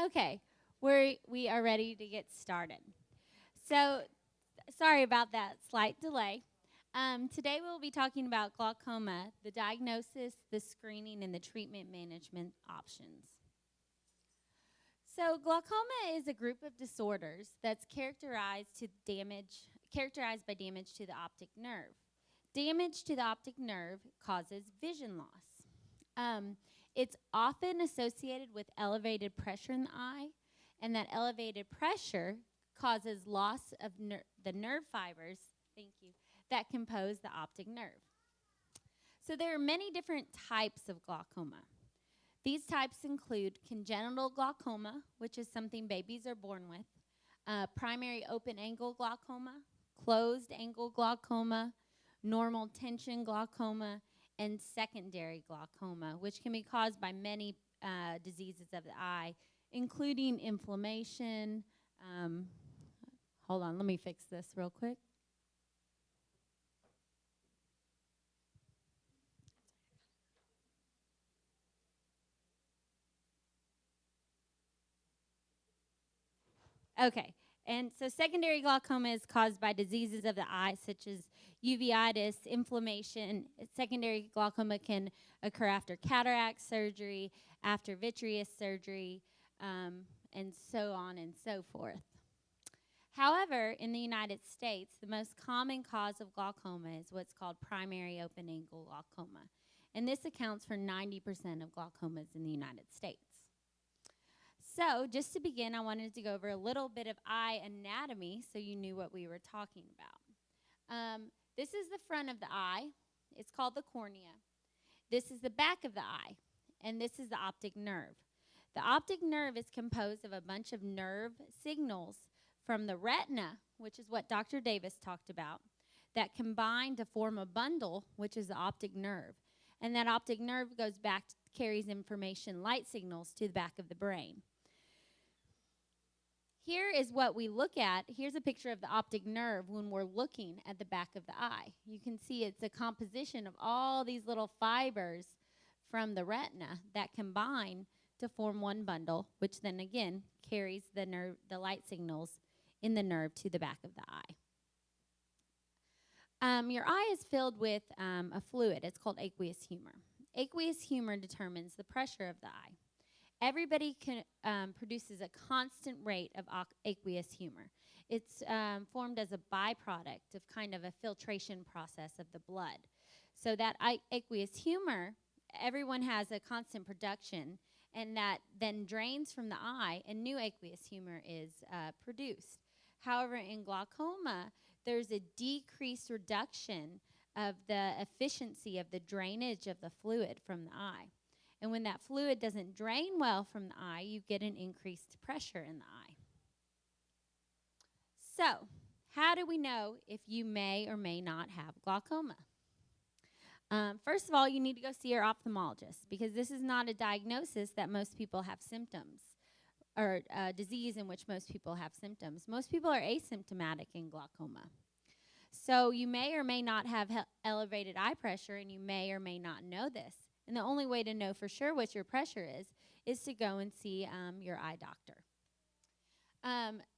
Okay, we are ready to get started. So, sorry about that slight delay. Today we'll be talking about glaucoma, the diagnosis, the screening, and the treatment management options. So, glaucoma is a group of disorders that's characterized by damage to the optic nerve. Damage to the optic nerve causes vision loss. It's often associated with elevated pressure in the eye, and that elevated pressure causes loss of the nerve fibers, that compose the optic nerve. So there are many different types of glaucoma. These types include congenital glaucoma, which is something babies are born with, primary open-angle glaucoma, closed-angle glaucoma, normal tension glaucoma, and secondary glaucoma, which can be caused by many diseases of the eye, including inflammation. Hold on, let me fix this real quick. Okay, and so secondary glaucoma is caused by diseases of the eye, such as uveitis, inflammation. Secondary glaucoma can occur after cataract surgery, after vitreous surgery, and so on and so forth. However, in the United States, the most common cause of glaucoma is what's called primary open-angle glaucoma, and this accounts for 90% of glaucomas in the United States. So, just to begin, I wanted to go over a little bit of eye anatomy so you knew what we were talking about. This is the front of the eye. It's called the cornea. This is the back of the eye, and this is the optic nerve. The optic nerve is composed of a bunch of nerve signals from the retina, which is what Dr. Davis talked about, that combine to form a bundle, which is the optic nerve. And that optic nerve goes back, carries information, light signals, to the back of the brain. Here is what we look at. Here's a picture of the optic nerve when we're looking at the back of the eye. You can see it's a composition of all these little fibers from the retina that combine to form one bundle, which then again carries the light signals in the nerve to the back of the eye. Your eye is filled with a fluid. It's called aqueous humor. Aqueous humor determines the pressure of the eye. Everybody produces a constant rate of aqueous humor. It's formed as a byproduct of kind of a filtration process of the blood. So that aqueous humor, everyone has a constant production, and that then drains from the eye, and new aqueous humor is produced. However, in glaucoma, there's a decreased reduction of the efficiency of the drainage of the fluid from the eye. And when that fluid doesn't drain well from the eye, you get an increased pressure in the eye. So, how do we know if you may or may not have glaucoma? First of all, you need to go see your ophthalmologist, because this is not a diagnosis that most people have symptoms, or a disease in which most people have symptoms. Most people are asymptomatic in glaucoma. So you may or may not have elevated eye pressure, and you may or may not know this. And the only way to know for sure what your pressure is to go and see your eye doctor.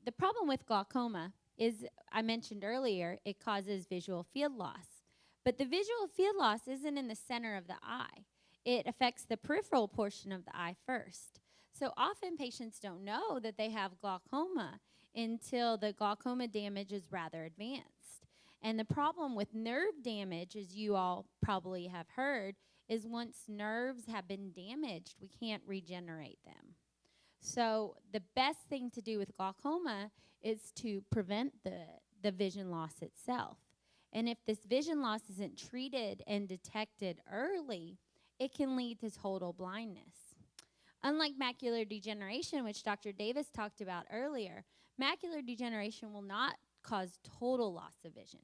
The problem with glaucoma is, I mentioned earlier, it causes visual field loss. But the visual field loss isn't in the center of the eye. It affects the peripheral portion of the eye first. So often patients don't know that they have glaucoma until the glaucoma damage is rather advanced. And the problem with nerve damage, as you all probably have heard, is once nerves have been damaged, we can't regenerate them. So the best thing to do with glaucoma is to prevent the vision loss itself. And if this vision loss isn't treated and detected early, it can lead to total blindness. Unlike macular degeneration, which Dr. Davis talked about earlier, macular degeneration will not cause total loss of vision.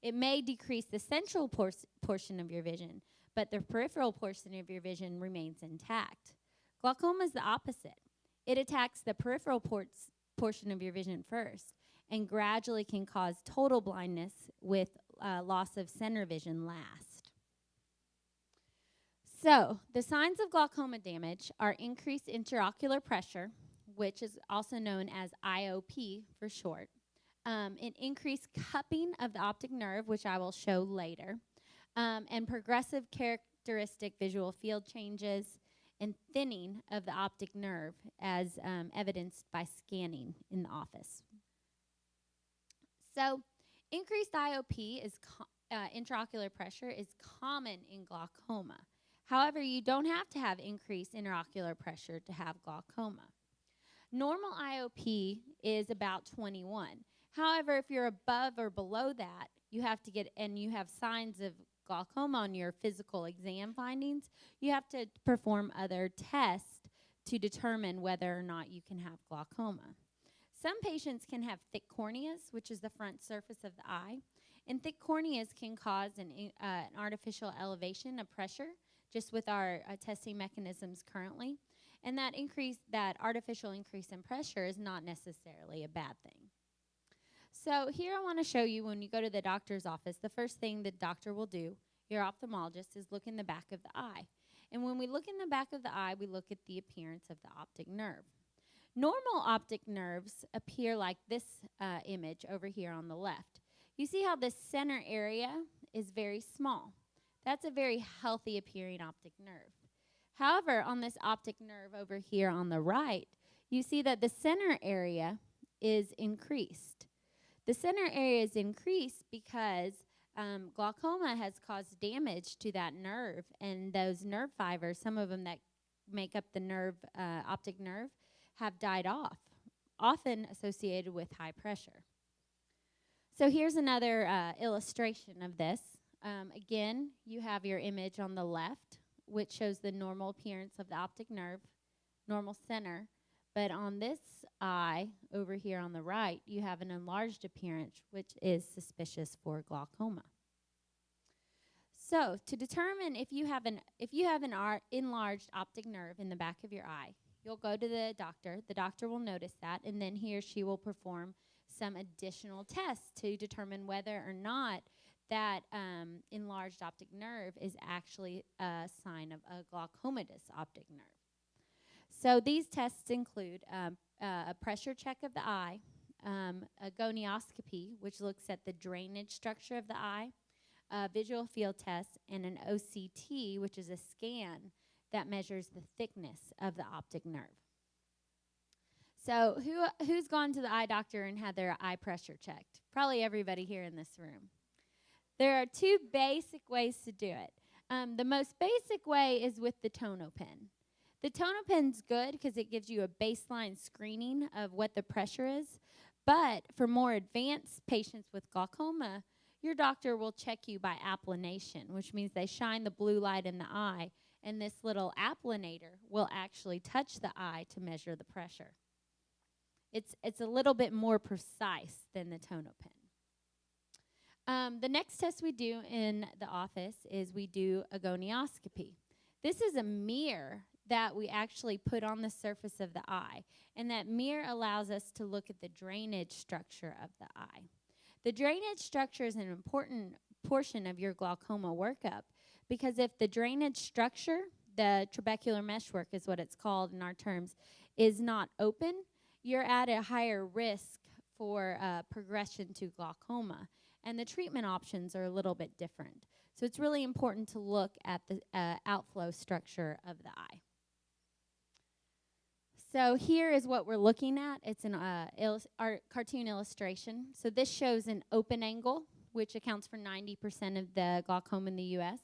It may decrease the central portion of your vision, but the peripheral portion of your vision remains intact. Glaucoma is the opposite. It attacks the peripheral portion of your vision first and gradually can cause total blindness with loss of center vision last. So, the signs of glaucoma damage are increased intraocular pressure, which is also known as IOP for short, an increased cupping of the optic nerve, which I will show later, and progressive characteristic visual field changes, and thinning of the optic nerve as evidenced by scanning in the office. So increased IOP is intraocular pressure is common in glaucoma. However, you don't have to have increased intraocular pressure to have glaucoma. Normal IOP is about 21. However, if you're above or below that, you have to and you have signs of glaucoma on your physical exam findings, you have to perform other tests to determine whether or not you can have glaucoma. Some patients can have thick corneas, which is the front surface of the eye, and thick corneas can cause an artificial elevation of pressure, just with our testing mechanisms currently, and that artificial increase in pressure is not necessarily a bad thing. So here I want to show you when you go to the doctor's office, the first thing the doctor will do, your ophthalmologist, is look in the back of the eye. And when we look in the back of the eye, we look at the appearance of the optic nerve. Normal optic nerves appear like this image over here on the left. You see how this center area is very small. That's a very healthy appearing optic nerve. However, on this optic nerve over here on the right, you see that the center area is increased. The center area is increased because glaucoma has caused damage to that nerve, and those nerve fibers, some of them that make up the nerve, optic nerve, have died off, often associated with high pressure. So here's another illustration of this. Again, you have your image on the left, which shows the normal appearance of the optic nerve, normal center. But on this eye over here on the right, you have an enlarged appearance, which is suspicious for glaucoma. So to determine if you have an enlarged optic nerve in the back of your eye, you'll go to the doctor. The doctor will notice that, and then he or she will perform some additional tests to determine whether or not that enlarged optic nerve is actually a sign of a glaucomatous optic nerve. So these tests include a pressure check of the eye, a gonioscopy, which looks at the drainage structure of the eye, a visual field test, and an OCT, which is a scan that measures the thickness of the optic nerve. So who's gone to the eye doctor and had their eye pressure checked? Probably everybody here in this room. There are two basic ways to do it. The most basic way is with the tonopen. The tonopen's good because it gives you a baseline screening of what the pressure is, but for more advanced patients with glaucoma, your doctor will check you by applanation, which means they shine the blue light in the eye, and this little applanator will actually touch the eye to measure the pressure. It's a little bit more precise than the tonopen. The next test we do in the office is we do a gonioscopy. This is a mirror that we actually put on the surface of the eye, and that mirror allows us to look at the drainage structure of the eye. The drainage structure is an important portion of your glaucoma workup because if the drainage structure, the trabecular meshwork is what it's called in our terms, is not open, you're at a higher risk for progression to glaucoma, and the treatment options are a little bit different. So it's really important to look at the outflow structure of the eye. So here is what we're looking at. It's an cartoon illustration. So this shows an open angle, which accounts for 90% of the glaucoma in the U.S.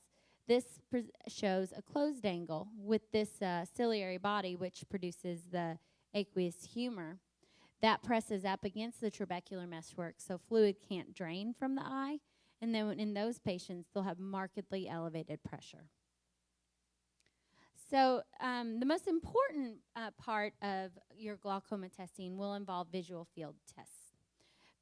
This shows a closed angle with this ciliary body, which produces the aqueous humor. That presses up against the trabecular meshwork, so fluid can't drain from the eye. And then in those patients, they'll have markedly elevated pressure. So the most important part of your glaucoma testing will involve visual field tests.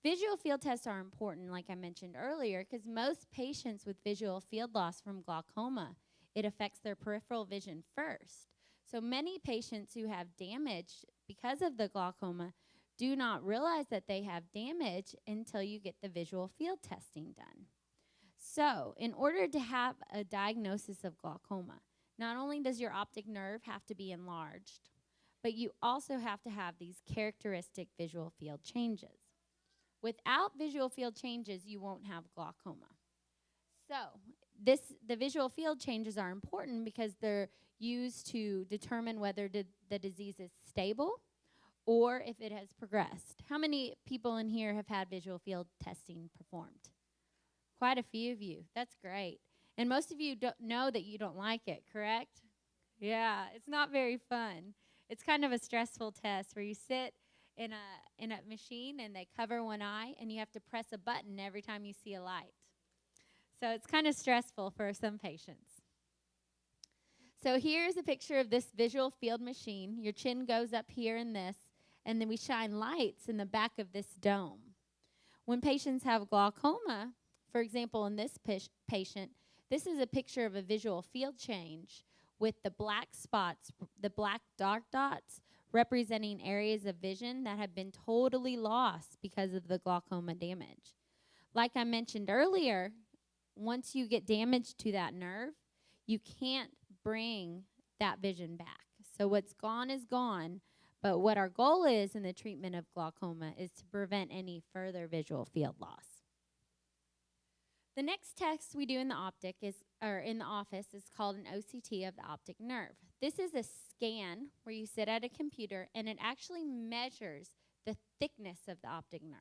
Visual field tests are important, like I mentioned earlier, because most patients with visual field loss from glaucoma, it affects their peripheral vision first. So many patients who have damage because of the glaucoma do not realize that they have damage until you get the visual field testing done. So in order to have a diagnosis of glaucoma, not only does your optic nerve have to be enlarged, but you also have to have these characteristic visual field changes. Without visual field changes, you won't have glaucoma. So the visual field changes are important because they're used to determine whether the disease is stable or if it has progressed. How many people in here have had visual field testing performed? Quite a few of you. That's great. And most of you don't know that you don't like it, correct? Yeah, it's not very fun. It's kind of a stressful test where you sit in a machine and they cover one eye and you have to press a button every time you see a light. So it's kind of stressful for some patients. So here's a picture of this visual field machine. Your chin goes up here in this, and then we shine lights in the back of this dome. When patients have glaucoma, for example, in this patient, this is a picture of a visual field change with the black spots, the black dark dots, representing areas of vision that have been totally lost because of the glaucoma damage. Like I mentioned earlier, once you get damage to that nerve, you can't bring that vision back. So what's gone is gone, but what our goal is in the treatment of glaucoma is to prevent any further visual field loss. The next test we do in the office is called an OCT of the optic nerve. This is a scan where you sit at a computer and it actually measures the thickness of the optic nerve.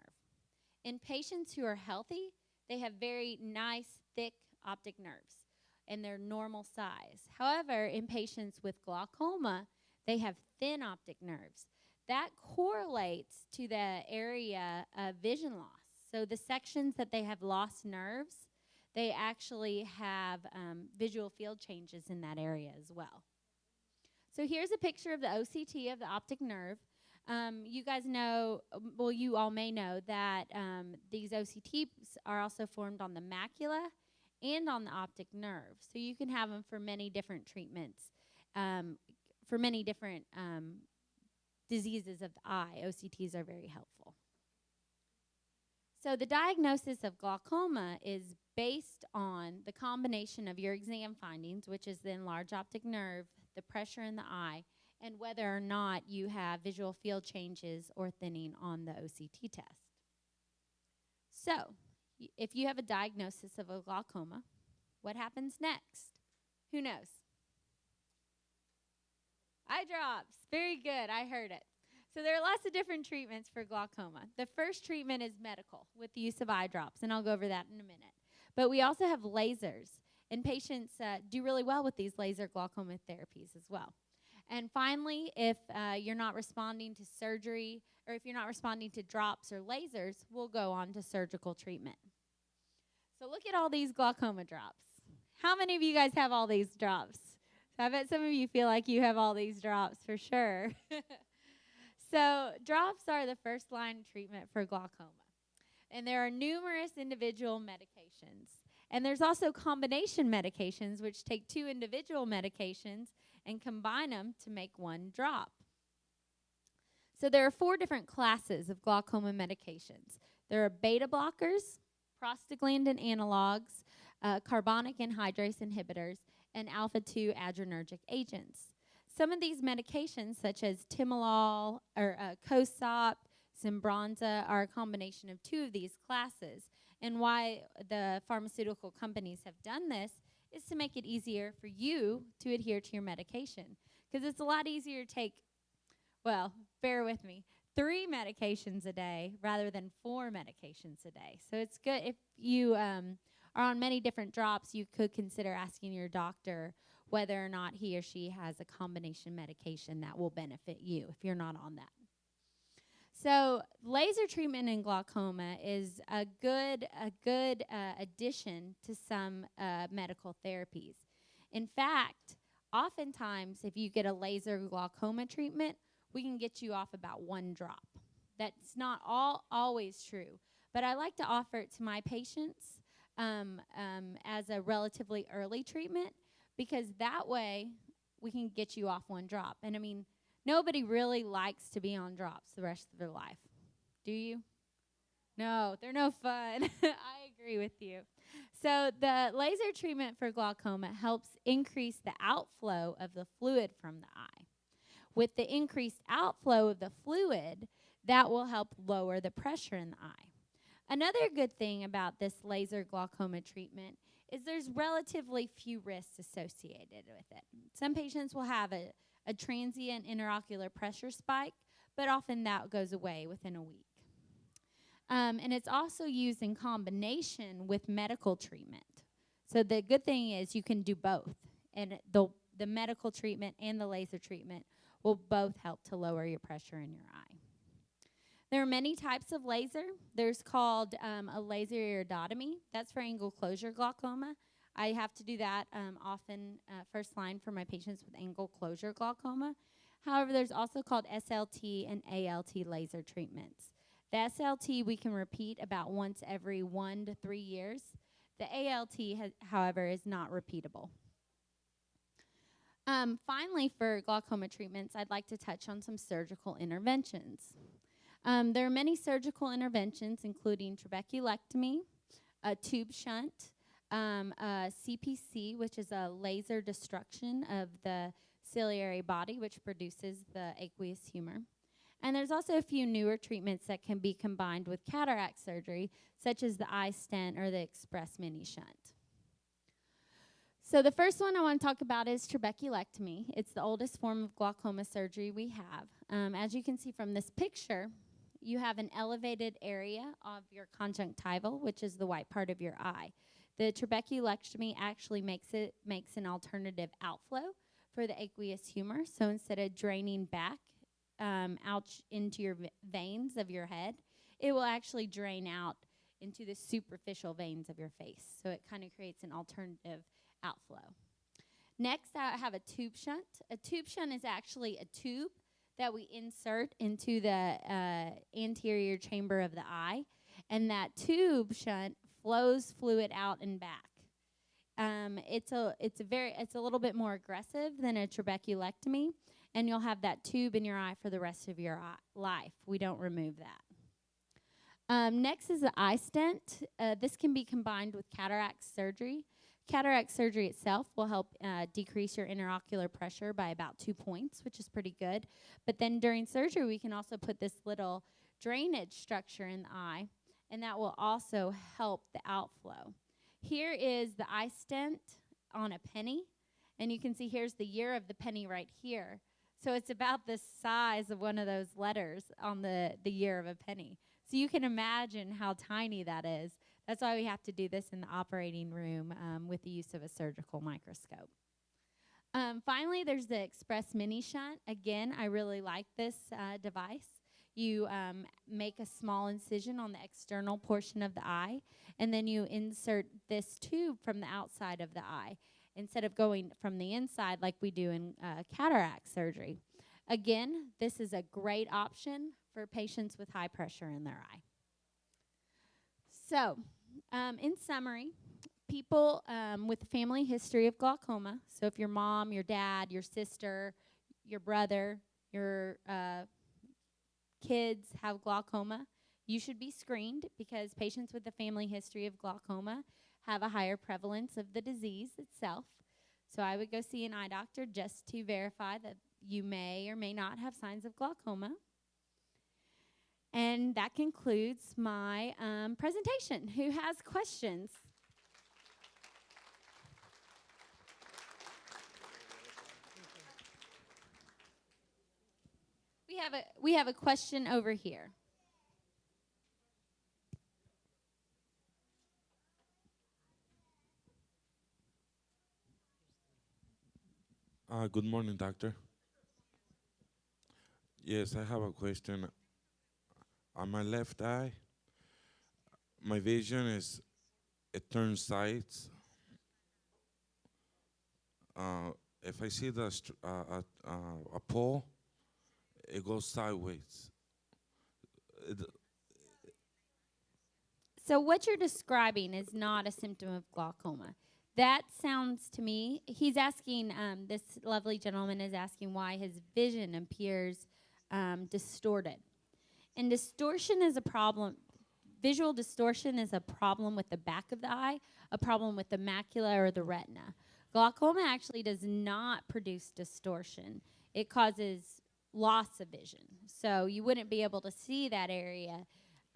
In patients who are healthy, they have very nice, thick optic nerves, and they're normal size. However, in patients with glaucoma, they have thin optic nerves. That correlates to the area of vision loss. So the sections that they have lost nerves, they actually have visual field changes in that area as well. So here's a picture of the OCT of the optic nerve. You guys know, well, you all may know that these OCTs are also formed on the macula and on the optic nerve. So you can have them for many different treatments, for many different diseases of the eye. OCTs are very helpful. So the diagnosis of glaucoma is based on the combination of your exam findings, which is the enlarged optic nerve, the pressure in the eye, and whether or not you have visual field changes or thinning on the OCT test. So, if you have a diagnosis of a glaucoma, what happens next? Who knows? Eye drops. Very good. I heard it. So there are lots of different treatments for glaucoma. The first treatment is medical with the use of eye drops, and I'll go over that in a minute. But we also have lasers, and patients do really well with these laser glaucoma therapies as well. And finally, if you're not responding to surgery, or if you're not responding to drops or lasers, we'll go on to surgical treatment. So look at all these glaucoma drops. How many of you guys have all these drops? So I bet some of you feel like you have all these drops for sure. So drops are the first line treatment for glaucoma. And there are numerous individual medications. And there's also combination medications, which take two individual medications and combine them to make one drop. So there are 4 different classes of glaucoma medications. There are beta blockers, prostaglandin analogs, carbonic anhydrase inhibitors, and alpha-2 adrenergic agents. Some of these medications, such as timolol or Cosop, Simbronza, are a combination of 2 of these classes. And why the pharmaceutical companies have done this is to make it easier for you to adhere to your medication. Because it's a lot easier to take, well, bear with me, 3 medications a day rather than 4 medications a day. So it's good if you are on many different drops, you could consider asking your doctor whether or not he or she has a combination medication that will benefit you if you're not on that. So laser treatment in glaucoma is a good addition to some medical therapies. In fact, oftentimes if you get a laser glaucoma treatment, we can get you off about 1 drop. That's not always true, but I like to offer it to my patients as a relatively early treatment, because that way we can get you off 1 drop. And I mean, nobody really likes to be on drops the rest of their life. Do you? No, they're no fun. I agree with you. So the laser treatment for glaucoma helps increase the outflow of the fluid from the eye. with the increased outflow of the fluid, that will help lower the pressure in the eye. Another good thing about this laser glaucoma treatment is there's relatively few risks associated with it. Some patients will have a transient intraocular pressure spike, but often that goes away within a week. And it's also used in combination with medical treatment. So the good thing is you can do both, and the medical treatment and the laser treatment will both help to lower your pressure in your eye. There are many types of laser. There's called a laser iridotomy. That's for angle closure glaucoma. I have to do that often first line for my patients with angle closure glaucoma. However, there's also called SLT and ALT laser treatments. The SLT we can repeat about once every 1 to 3 years. The ALT, however, is not repeatable. Finally, for glaucoma treatments, I'd like to touch on some surgical interventions. There are many surgical interventions, including trabeculectomy, a tube shunt, CPC, which is a laser destruction of the ciliary body, which produces the aqueous humor. And there's also a few newer treatments that can be combined with cataract surgery, such as the eye stent or the express mini shunt. So the first one I want to talk about is trabeculectomy. It's the oldest form of glaucoma surgery we have. As you can see from this picture, you have an elevated area of your conjunctival, which is the white part of your eye. The trabeculectomy actually makes an alternative outflow for the aqueous humor. So instead of draining back out into your veins of your head, it will actually drain out into the superficial veins of your face. So it kind of creates an alternative outflow. Next, I have a tube shunt. A tube shunt is actually a tube that we insert into the anterior chamber of the eye, and that tube shunt flows fluid out and back. It's a little bit more aggressive than a trabeculectomy, and you'll have that tube in your eye for the rest of your life. We don't remove that. Next is the eye stent. This can be combined with cataract surgery. Cataract surgery itself will help decrease your intraocular pressure by about 2 points, which is pretty good. But then during surgery, we can also put this little drainage structure in the eye, and that will also help the outflow. Here is the eye stent on a penny, and you can see here's the year of the penny right here. So it's about the size of one of those letters on the year of a penny. So you can imagine how tiny that is. That's why we have to do this in the operating room with the use of a surgical microscope. Finally, there's the express mini shunt. Again, I really like this device. You make a small incision on the external portion of the eye, and then you insert this tube from the outside of the eye instead of going from the inside like we do in cataract surgery. Again, this is a great option for patients with high pressure in their eye. So, in summary, people with a family history of glaucoma, so if your mom, your dad, your sister, your brother, your kids have glaucoma, you should be screened because patients with a family history of glaucoma have a higher prevalence of the disease itself. So I would go see an eye doctor just to verify that you may or may not have signs of glaucoma. And that concludes my presentation. Who has questions? We have a question over here. Good morning, doctor. Yes, I have a question. On my left eye, my vision it turns sides. If I see a pole, it goes sideways. So what you're describing is not a symptom of glaucoma. That sounds to me, he's asking, this lovely gentleman is asking why his vision appears distorted. And distortion is a problem. Visual distortion is a problem with the back of the eye, a problem with the macula or the retina. Glaucoma actually does not produce distortion. It causes loss of vision. So you wouldn't be able to see that area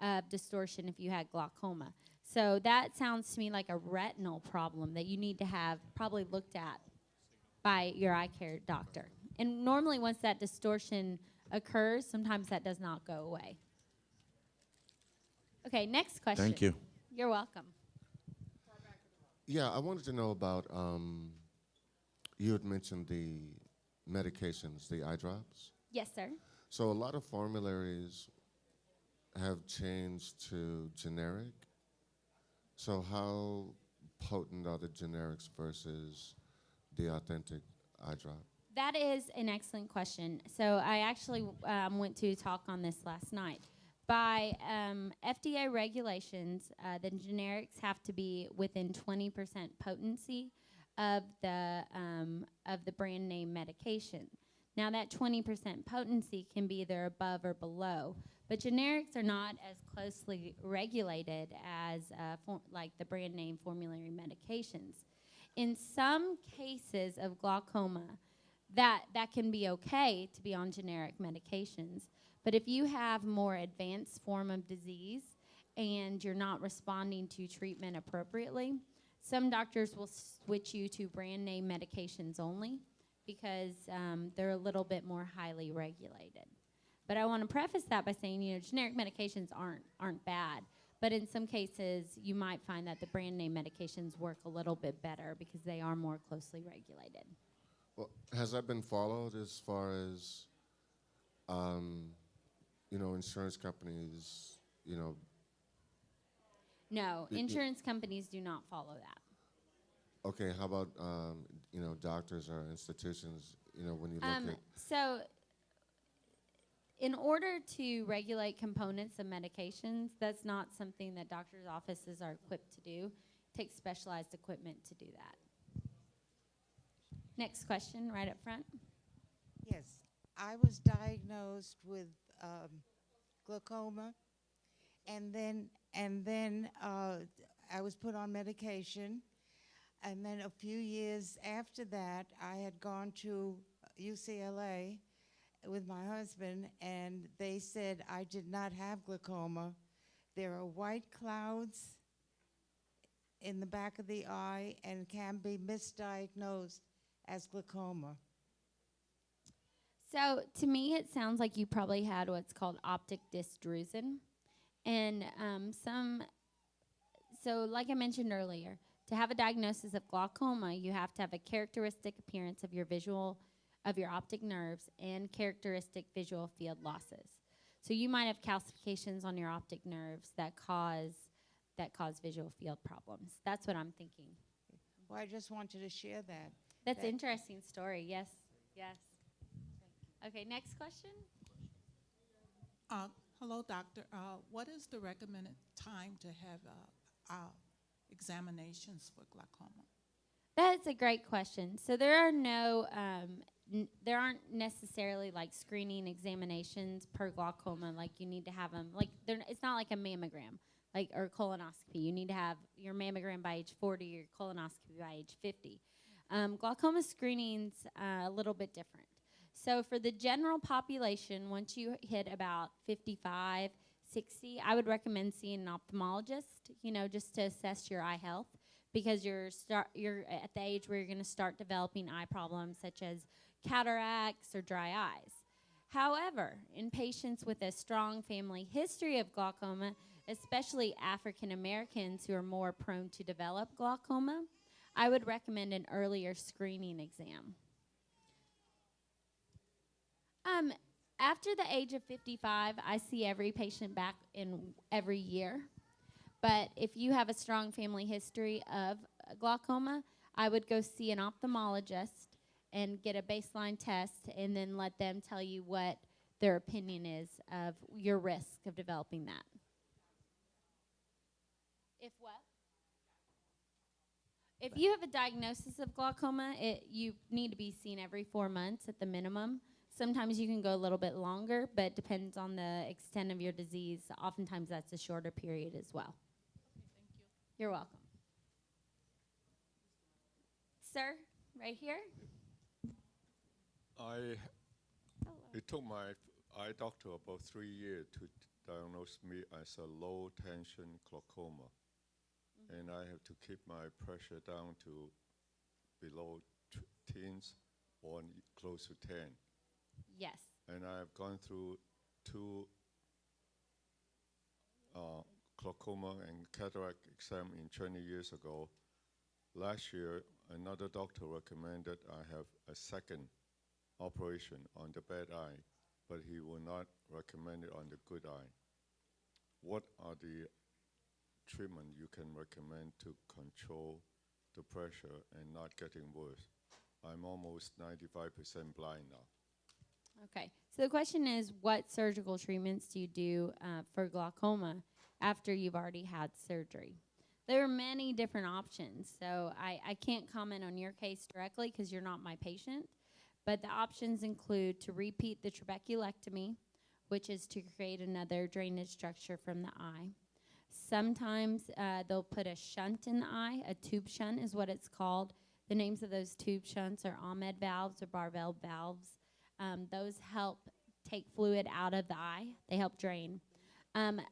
of distortion if you had glaucoma. So that sounds to me like a retinal problem that you need to have probably looked at by your eye care doctor. And normally once that distortion occurs, sometimes that does not go away. Okay, next question. Thank you. You're welcome. Yeah, I wanted to know about, you had mentioned the medications, the eye drops. Yes, sir. So a lot of formularies have changed to generic. So how potent are the generics versus the authentic eye drop? That is an excellent question. So I actually went to talk on this last night. By FDA regulations, the generics have to be within 20% potency of the brand name medication. Now that 20% potency can be either above or below, but generics are not as closely regulated as like the brand name formulary medications. In some cases of glaucoma, that can be okay to be on generic medications. But if you have more advanced form of disease and you're not responding to treatment appropriately, some doctors will switch you to brand name medications only because they're a little bit more highly regulated. But I want to preface that by saying, you know, generic medications aren't bad, but in some cases you might find that the brand name medications work a little bit better because they are more closely regulated. Well, has that been followed as far as, you know, insurance companies, you know? No, insurance companies do not follow that. Okay, how about, you know, doctors or institutions, you know, when you look at... So in order to regulate components of medications, that's not something that doctors' offices are equipped to do. It takes specialized equipment to do that. Next question, right up front. Yes, I was diagnosed with glaucoma, and then I was put on medication, and then a few years after that, I had gone to UCLA with my husband, and they said I did not have glaucoma. There are white clouds in the back of the eye and can be misdiagnosed as glaucoma. So to me, it sounds like you probably had what's called optic disc drusen. And so like I mentioned earlier, to have a diagnosis of glaucoma, you have to have a characteristic appearance of your optic nerves and characteristic visual field losses. So you might have calcifications on your optic nerves that cause visual field problems. That's what I'm thinking. Well, I just wanted to share that. That's an interesting story. Yes, yes. Okay, next question. Hello, doctor. What is the recommended time to have examinations for glaucoma? That's a great question. So there aren't necessarily like screening examinations per glaucoma. Like you need to have them. Like it's not like a mammogram, like or colonoscopy. You need to have your mammogram by age 40, your colonoscopy by age 50. Glaucoma screening's a little bit different. So for the general population, once you hit about 55, 60, I would recommend seeing an ophthalmologist, you know, just to assess your eye health, because you're at the age where you're going to start developing eye problems such as cataracts or dry eyes. However, in patients with a strong family history of glaucoma, especially African Americans who are more prone to develop glaucoma, I would recommend an earlier screening exam. After the age of 55, I see every patient back in every year. But if you have a strong family history of glaucoma, I would go see an ophthalmologist and get a baseline test and then let them tell you what their opinion is of your risk of developing that. If what? If you have a diagnosis of glaucoma, you need to be seen every 4 months at the minimum. Sometimes you can go a little bit longer, but it depends on the extent of your disease. Oftentimes that's a shorter period as well. Okay, thank you. You're welcome. Sir, right here. It took my eye doctor about 3 years to diagnose me as a low tension glaucoma. And I have to keep my pressure down to below teens or close to 10. Yes. And I have gone through 2 glaucoma and cataract exam in 20 years ago. Last year, another doctor recommended I have a second operation on the bad eye, but he will not recommend it on the good eye. What are the treatment you can recommend to control the pressure and not getting worse? I'm almost 95% blind now. Okay, so the question is, what surgical treatments do you do for glaucoma after you've already had surgery? There are many different options, so I can't comment on your case directly because you're not my patient, but the options include to repeat the trabeculectomy, which is to create another drainage structure from the eye. Sometimes they'll put a shunt in the eye. A tube shunt is what it's called. The names of those tube shunts are Ahmed valves or Barbell valves. Those help take fluid out of the eye. They help drain.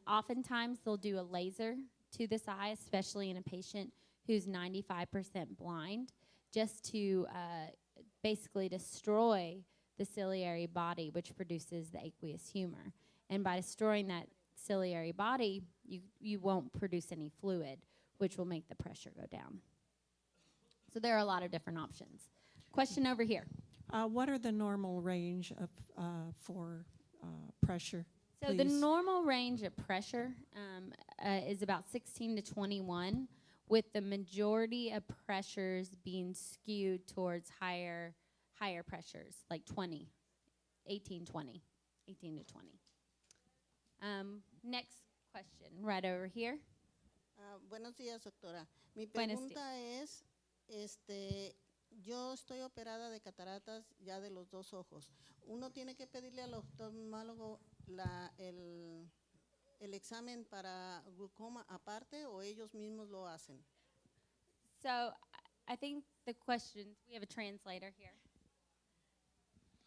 Oftentimes they'll do a laser to this eye, especially in a patient who's 95% blind, just to basically destroy the ciliary body, which produces the aqueous humor. And by destroying that ciliary body, you won't produce any fluid, which will make the pressure go down. So there are a lot of different options. Question over here. What are the normal range of for pressure? So the normal range of pressure is about 16 to 21, with the majority of pressures being skewed towards higher pressures, like 20, 18 to 20. Next question, right over here. Buenos días, doctora. Mi Buenos pregunta es, yo estoy operada de cataratas ya de los 2 ojos. ¿Uno tiene que pedirle al oftalmólogo el examen para glaucoma aparte o ellos mismos lo hacen? So I think the question, we have a translator here.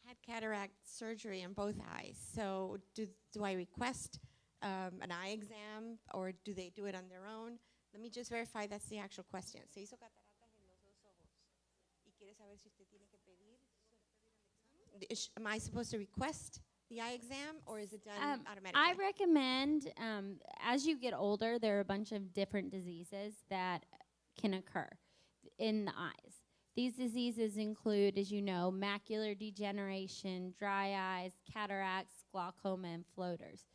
Had cataract surgery in both eyes. So do I request an eye exam or do they do it on their own? Let me just verify that's the actual question. Se hizo cataratas en los 2 ojos. ¿Y quiere saber si usted tiene que pedir el examen? Am I supposed to request the eye exam or is it done automatically? I recommend, as you get older, there are a bunch of different diseases that can occur in the eyes. These diseases include, as you know, macular degeneration, dry eyes, cataracts, glaucoma, and floaters.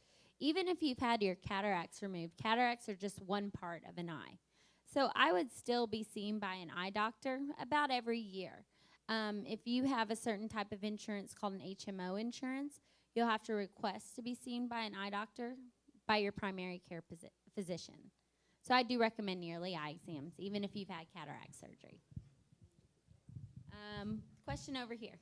Even if you've had your cataracts removed, cataracts are just one part of an eye. So I would still be seen by an eye doctor about every year. If you have a certain type of insurance called an HMO insurance, you'll have to request to be seen by an eye doctor by your primary care physician. So I do recommend yearly eye exams, even if you've had cataract surgery. Question over here.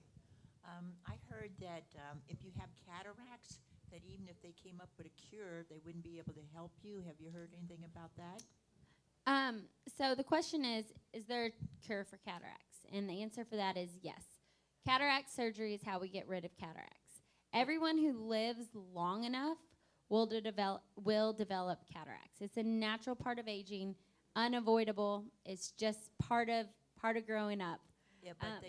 I heard that if you have cataracts, that even if they came up with a cure, they wouldn't be able to help you. Have you heard anything about that? So the question is there a cure for cataracts? And the answer for that is yes. Cataract surgery is how we get rid of cataracts. Everyone who lives long enough will develop cataracts. It's a natural part of aging, unavoidable. It's just part of growing up. Yeah, but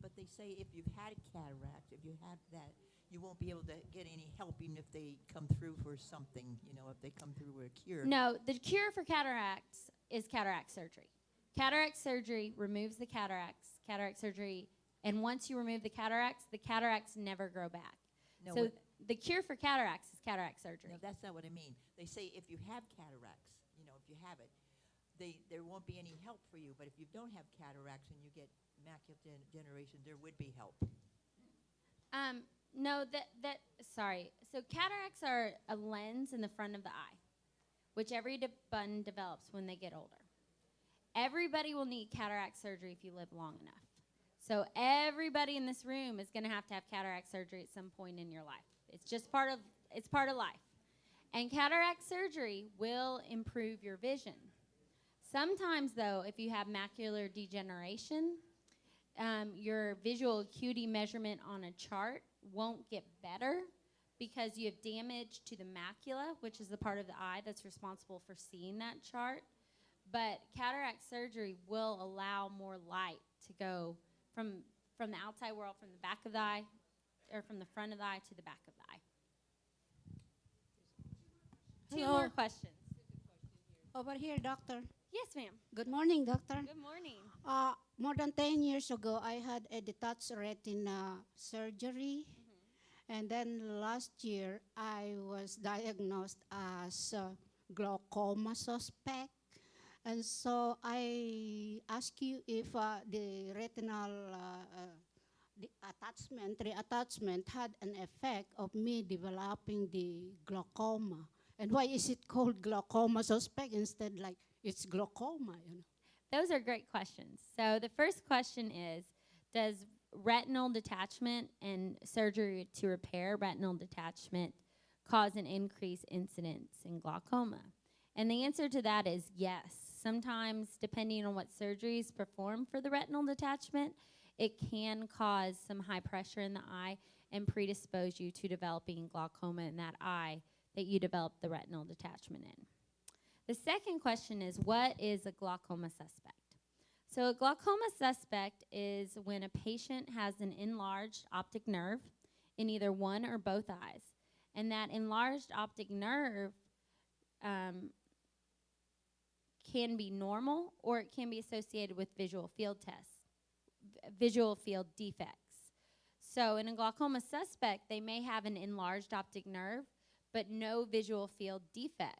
but they say if you've had a cataract, if you have that, you won't be able to get any help even if they come through for something, if they come through with a cure. No, the cure for cataracts is cataract surgery. Cataract surgery removes the cataract surgery, and once you remove the cataracts never grow back. No, so the cure for cataracts is cataract surgery. No, that's not what I mean. They say if you have cataracts, if you have it, there won't be any help for you. But if you don't have cataracts and you get macular degeneration, there would be help. No, sorry. So cataracts are a lens in the front of the eye, which every bun develops when they get older. Everybody will need cataract surgery if you live long enough. So everybody in this room is going to have cataract surgery at some point in your life. It's just part of life. And cataract surgery will improve your vision. Sometimes, though, if you have macular degeneration, your visual acuity measurement on a chart won't get better because you have damage to the macula, which is the part of the eye that's responsible for seeing that chart. But cataract surgery will allow more light to go from the outside world, from the back of the eye, or from the front of the eye to the back of the eye. Two more questions. Over here, doctor. Yes, ma'am. Good morning, doctor. Good morning. More than 10 years ago, I had a detached retina surgery. And then last year, I was diagnosed as glaucoma suspect. And so I ask you if the retinal reattachment had an effect of me developing the glaucoma. And why is it called glaucoma suspect instead like it's glaucoma, you know? Those are great questions. So the first question is, does retinal detachment and surgery to repair retinal detachment cause an increased incidence in glaucoma? And the answer to that is yes. Sometimes, depending on what surgery is performed for the retinal detachment, it can cause some high pressure in the eye and predispose you to developing glaucoma in that eye that you developed the retinal detachment in. The second question is, what is a glaucoma suspect? So a glaucoma suspect is when a patient has an enlarged optic nerve in either one or both eyes. And that enlarged optic nerve can be normal, or it can be associated with visual field tests, visual field defects. So in a glaucoma suspect, they may have an enlarged optic nerve, but no visual field defects.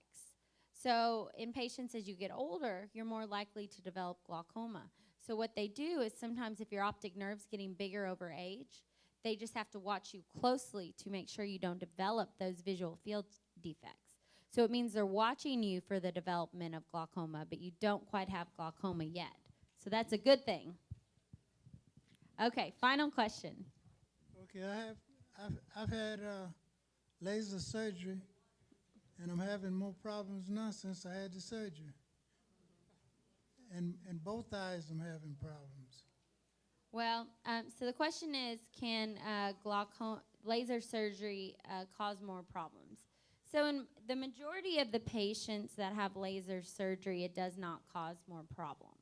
So in patients as you get older, you're more likely to develop glaucoma. So what they do is sometimes if your optic nerve's getting bigger over age, they just have to watch you closely to make sure you don't develop those visual field defects. So it means they're watching you for the development of glaucoma, but you don't quite have glaucoma yet. So that's a good thing. Okay, final question. Okay, I've had laser surgery, and I'm having more problems now since I had the surgery. And both eyes I'm having problems. Well, so the question is, can laser surgery cause more problems? So in the majority of the patients that have laser surgery, it does not cause more problems.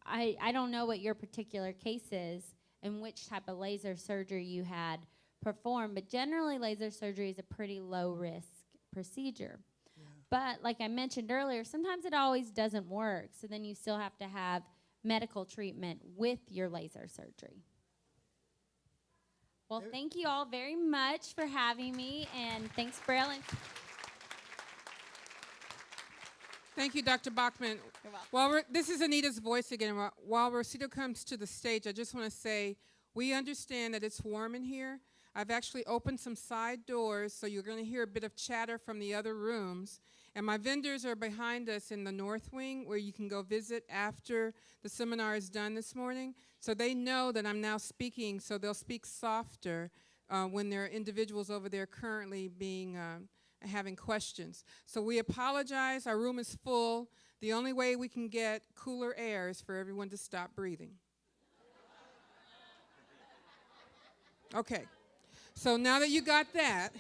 I don't know what your particular case is and which type of laser surgery you had performed, but generally laser surgery is a pretty low-risk procedure. Yeah. But like I mentioned earlier, sometimes it always doesn't work, so then you still have to have medical treatment with your laser surgery. Well, thank you all very much for having me, and thanks, Braille. Thank you, Dr. Boeckmann. This is Anita's voice again. While Rosita comes to the stage, I just want to say we understand that it's warm in here. I've actually opened some side doors, so you're going to hear a bit of chatter from the other rooms. And my vendors are behind us in the north wing, where you can go visit after the seminar is done this morning. So they know that I'm now speaking, so they'll speak softer when there are individuals over there currently having questions. So we apologize. Our room is full. The only way we can get cooler air is for everyone to stop breathing. Okay. So now that you got that,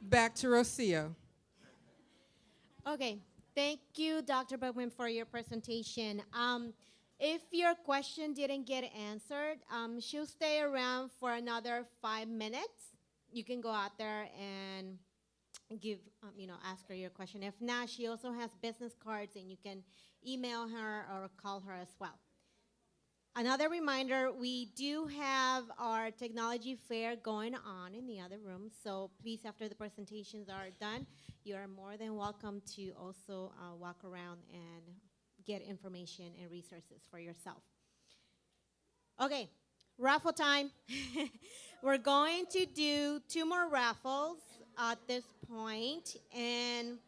back to Rocio. Okay, thank you, Dr. Boeckmann, for your presentation. If your question didn't get answered, she'll stay around for another 5 minutes. You can go out there and ask her your question. If not, she also has business cards, and you can email her or call her as well. Another reminder, we do have our technology fair going on in the other room, so please, after the presentations are done, you are more than welcome to also walk around and get information and resources for yourself. Okay, raffle time. We're going to do 2 more raffles at this point, and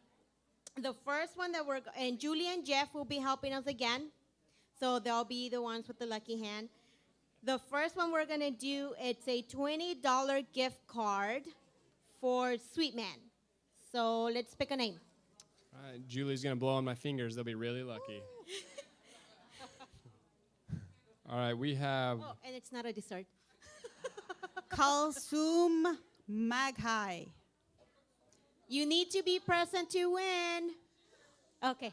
the first one and Julie and Jeff will be helping us again. So they'll be the ones with the lucky hand. The first one we're going to do, it's a $20 gift card for Sweet Man. So let's pick a name. All right, Julie's going to blow on my fingers. They'll be really lucky. All right, we have... Oh, and it's not a dessert. Kalsum Maghai. You need to be present to win. Okay.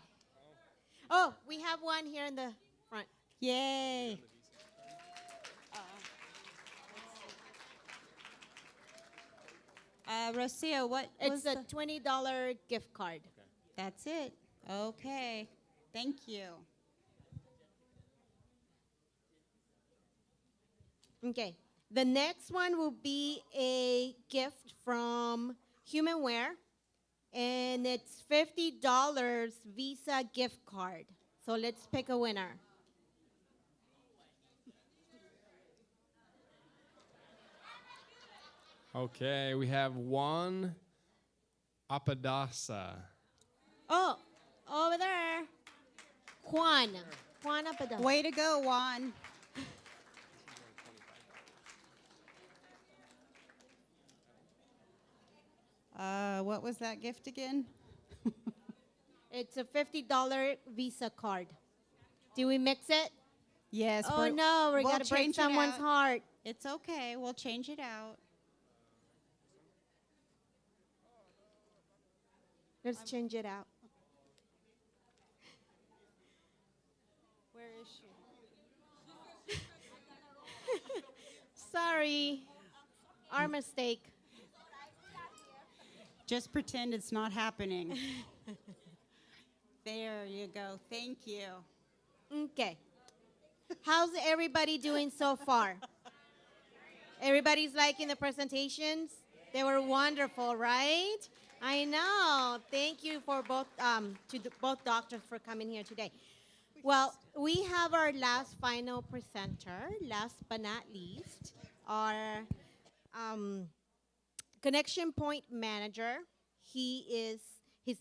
Oh, we have one here in the front. Yay. Rocio, what was It's a $20 gift card. That's it. Okay. Thank you. Okay. The next one will be a gift from Humanware, and it's $50 Visa gift card. So let's pick a winner. Okay, we have Juan Apadasa. Oh, over there. Juan. Juan Apadasa. Way to go, Juan. What was that gift again? It's a $50 Visa card. Do we mix it? Yes. Oh no, we we'll gotta break change it someone's out. heart. It's okay. We'll change it out. Let's change it out. Where is she? Sorry. Our mistake. Just pretend it's not happening. There you go. Thank you. Okay. How's everybody doing so far? Everybody's liking the presentations? They were wonderful, right? I know. Thank you for both both doctors for coming here today. Well, we have our last final presenter, last but not least, our Connection Point manager. His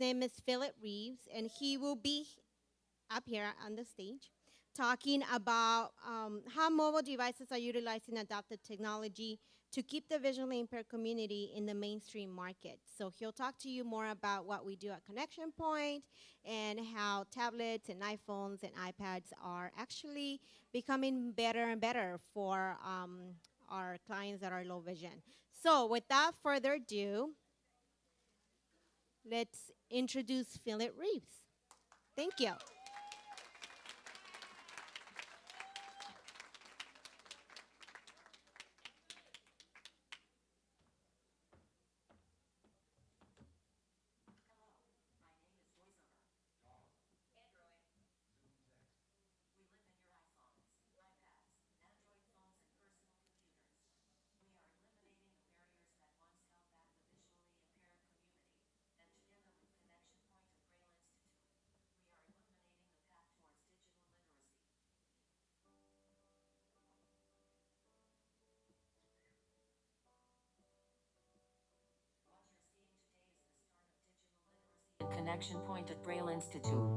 name is Phillip Reeves, and he will be up here on the stage talking about how mobile devices are utilizing adaptive technology to keep the visually impaired community in the mainstream market. So he'll talk to you more about what we do at Connection Point and how tablets and iPhones and iPads are actually becoming better and better for our clients that are low vision. So without further ado, let's introduce Phillip Reeves. Thank you. Connection Point at Braille Institute.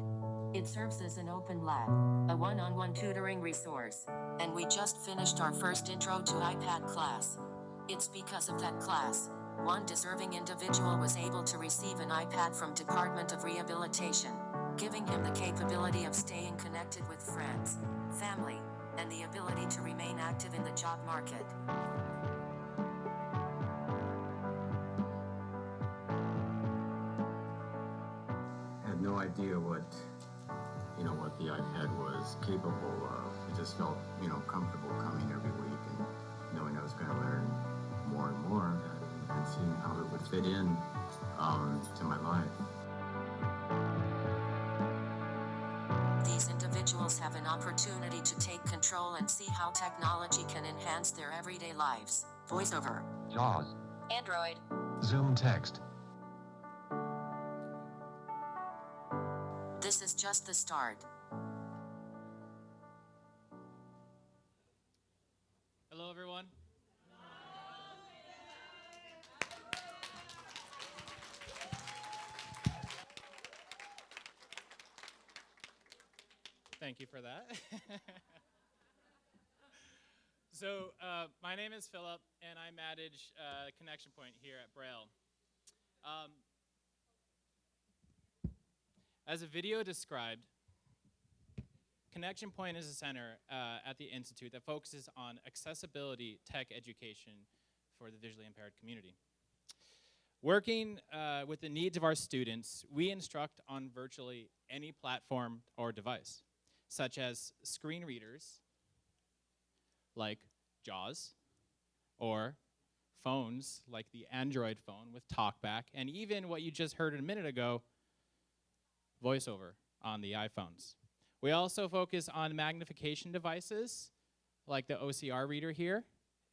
It serves as an open lab, a one-on-one tutoring resource, and we just finished our first intro to iPad class. It's because of that class, one deserving individual was able to receive an iPad from Department of Rehabilitation, giving him the capability of staying connected with friends, family, and the ability to remain active in the job market. No idea what the iPad was capable of. I just felt, comfortable coming every week and knowing I was going to learn more and more and seeing how it would fit in to my life. These individuals have an opportunity to take control and see how technology can enhance their everyday lives. VoiceOver. JAWS. Android. Zoom text. This is just the start. Hello, everyone. Thank you for that. So, my name is Phillip, and I manage Connection Point here at Braille. As the video described, Connection Point is a center at the Institute that focuses on accessibility tech education for the visually impaired community. Working with the needs of our students, we instruct on virtually any platform or device, such as screen readers like JAWS, or phones like the Android phone with TalkBack, and even what you just heard a minute ago, VoiceOver on the iPhones. We also focus on magnification devices like the OCR reader here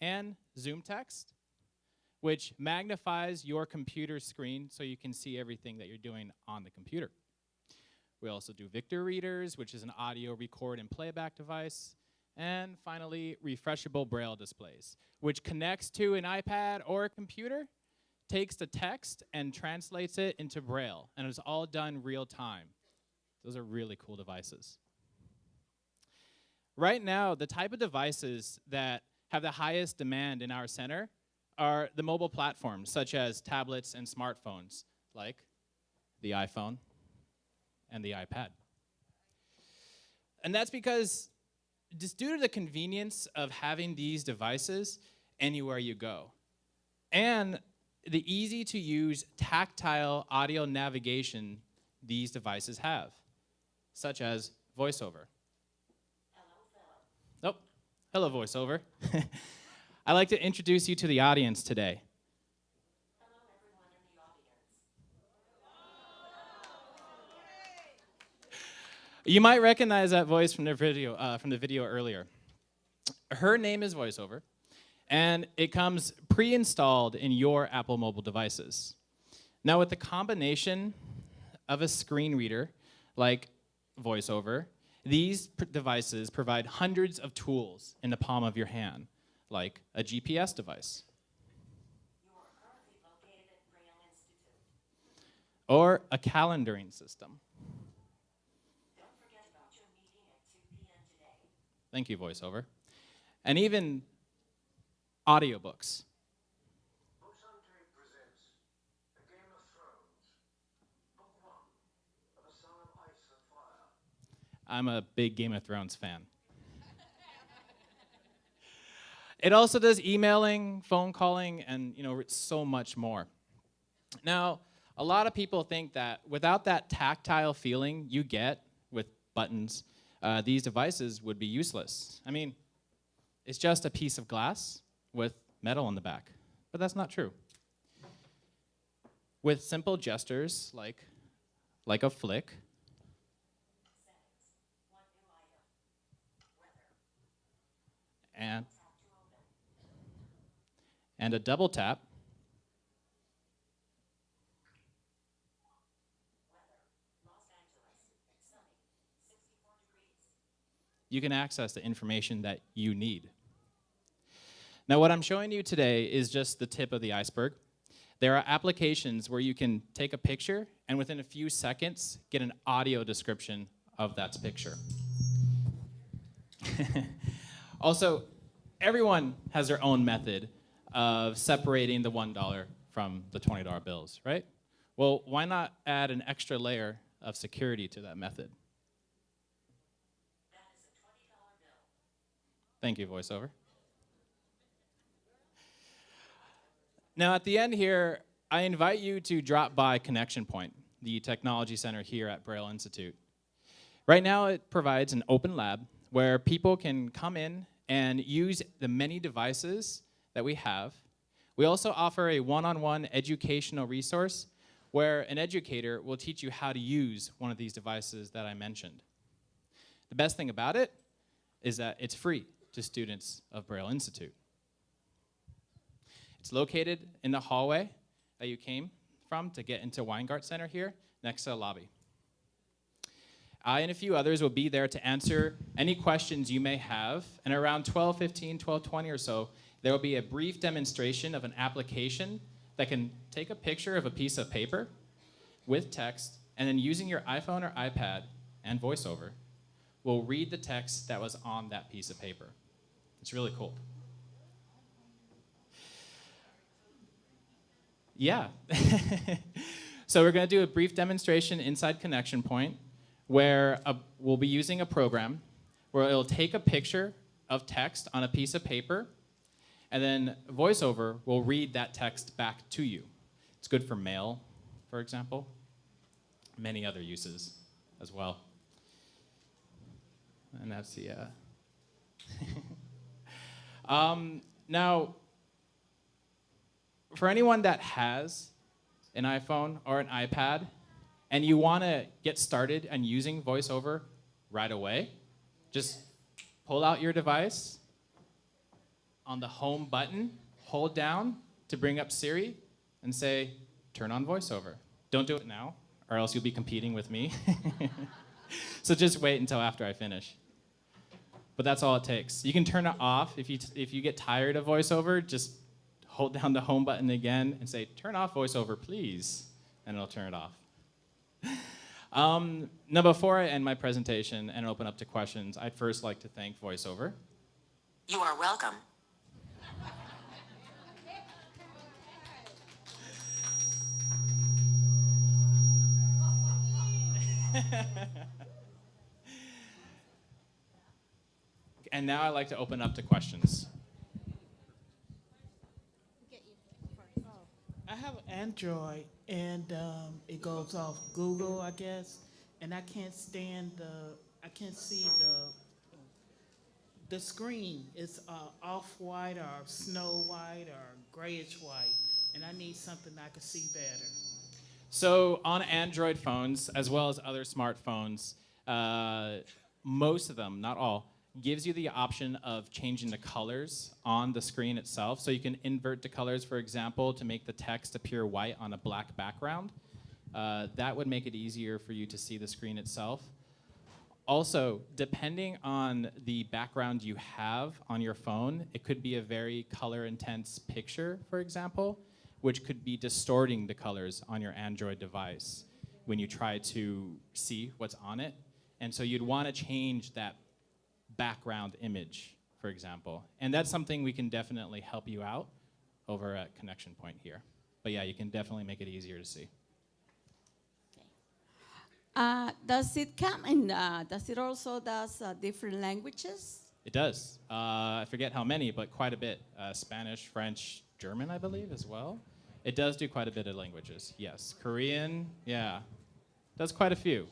and Zoom Text, which magnifies your computer screen so you can see everything that you're doing on the computer. We also do Victor readers, which is an audio record and playback device. And finally, refreshable Braille displays, which connects to an iPad or a computer, takes the text and translates it into Braille, and it's all done real time. Those are really cool devices. Right now, the type of devices that have the highest demand in our center are the mobile platforms, such as tablets and smartphones, like the iPhone and the iPad. And that's because just due to the convenience of having these devices anywhere you go, and the easy-to-use tactile audio navigation these devices have, such as VoiceOver. Hello, Phillip. Oh, hello, VoiceOver. I'd like to introduce you to the audience today. Hello, everyone in the audience. You might recognize that voice from the video earlier. Her name is VoiceOver, and it comes pre-installed in your Apple mobile devices. Now, with the combination of a screen reader like VoiceOver, these devices provide hundreds of tools in the palm of your hand, like a GPS device. You are currently located at Braille Institute. Or a calendaring system. Don't forget about your meeting at 2 p.m. today. Thank you, VoiceOver. And even audiobooks. presents A Game of Thrones, Book 1 of A Song of Ice and Fire. I'm a big Game of Thrones fan. It also does emailing, phone calling, and so much more. Now, a lot of people think that without that tactile feeling you get with buttons, these devices would be useless. I mean, it's just a piece of glass with metal on the back, but that's not true. With simple gestures like a flick, and a double tap, you can access the information that you need. Now, what I'm showing you today is just the tip of the iceberg. There are applications where you can take a picture and within a few seconds get an audio description of that picture. Also, everyone has their own method of separating the $1 from the $20 bills, right? Well, why not add an extra layer of security to that method? That is a $20 bill. Thank you, VoiceOver. Now, at the end here, I invite you to drop by Connection Pointe, the technology center here at Braille Institute. Right now, it provides an open lab where people can come in and use the many devices that we have. We also offer a one-on-one educational resource where an educator will teach you how to use one of these devices that I mentioned. The best thing about it is that it's free to students of Braille Institute. It's located in the hallway that you came from to get into Weingart Center here, next to the lobby. I and a few others will be there to answer any questions you may have, and around 12:15, 12:20 or so, there will be a brief demonstration of an application that can take a picture of a piece of paper with text, and then using your iPhone or iPad and VoiceOver, will read the text that was on that piece of paper. It's really cool. Yeah. So we're going to do a brief demonstration inside Connection Pointe where we'll be using a program where it'll take a picture of text on a piece of paper, And then VoiceOver will read that text back to you. It's good for mail, for example. Many other uses as well. And that's the... now, for anyone that has an iPhone or an iPad, and you want to get started and using VoiceOver right away, just pull out your device. On the home button, hold down to bring up Siri and say, turn on VoiceOver. Don't do it now, or else you'll be competing with me. So just wait until after I finish. But that's all it takes. You can turn it off if you get tired of VoiceOver. Just hold down the home button again and say, turn off VoiceOver, please, and it'll turn it off. Now, before I end my presentation and open up to questions, I'd first like to thank VoiceOver. You are welcome. And now I'd like to open up to questions. I have Android, and it goes off Google, I guess, and I can't see the screen. It's off-white or snow white or grayish white, and I need something I can see better. So on Android phones, as well as other smartphones, most of them, not all, gives you the option of changing the colors on the screen itself. So you can invert the colors, for example, to make the text appear white on a black background. That would make it easier for you to see the screen itself. Also, depending on the background you have on your phone, it could be a very color-intense picture, for example, which could be distorting the colors on your Android device when you try to see what's on it. And so you'd want to change that background image, for example. And that's something we can definitely help you out over at Connection Point here. But yeah, you can definitely make it easier to see. Does it come in, does it also does different languages? It does. I forget how many, but quite a bit. Spanish, French, German, I believe, as well. It does do quite a bit of languages, yes. Korean, yeah. Does quite a few.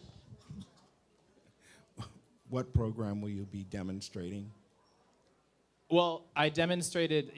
What program will you be demonstrating? Well, I demonstrated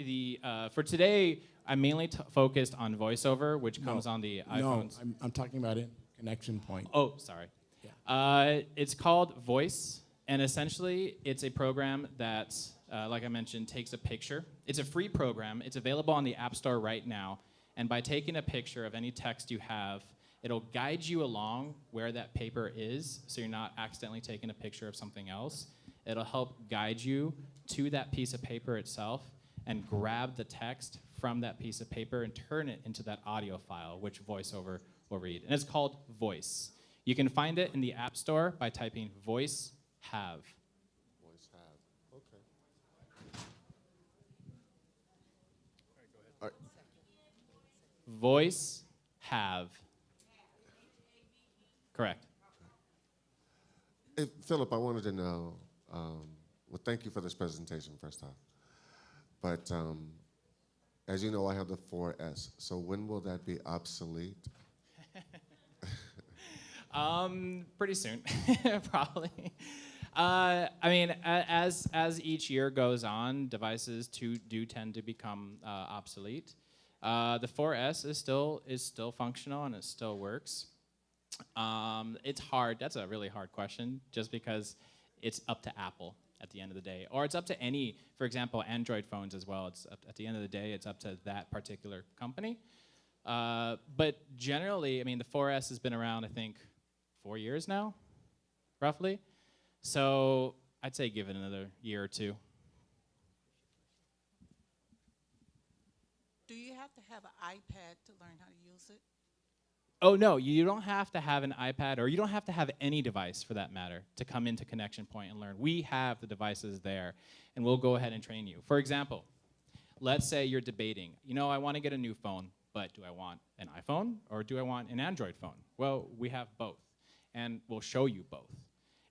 for today, I'm mainly focused on VoiceOver, which comes on the iPhones. No, I'm talking about it, Connection Point. Oh, sorry. Yeah. It's called Voice, and essentially it's a program that, like I mentioned, takes a picture. It's a free program. It's available on the App Store right now, and by taking a picture of any text you have, it'll guide you along where that paper is, so you're not accidentally taking a picture of something else. It'll help guide you to that piece of paper itself and grab the text from that piece of paper and turn it into that audio file, which VoiceOver will read. And it's called Voice. You can find it in the App Store by typing Voice Have. Voice have. Okay. Voice Have. Correct. Hey, Philip, I wanted to know, well, thank you for this presentation, first off. But as you know, I have the 4S. So when will that be obsolete? Pretty soon, probably. I mean, as each year goes on, devices do tend to become obsolete. The 4S is still functional and it still works. It's hard. That's a really hard question, just because it's up to Apple at the end of the day, or it's up to any, for example, Android phones as well. It's at the end of the day, it's up to that particular company. But generally, I mean, the 4S has been around, I think, 4 years now, roughly. So I'd say give it another year or two. Do you have to have an iPad to learn how to use it? Oh, no, you don't have to have an iPad, or you don't have to have any device, for that matter, to come into Connection Point and learn. We have the devices there, and we'll go ahead and train you. For example, let's say you're debating, you know, I want to get a new phone, but do I want an iPhone, or do I want an Android phone? Well, we have both, and we'll show you both.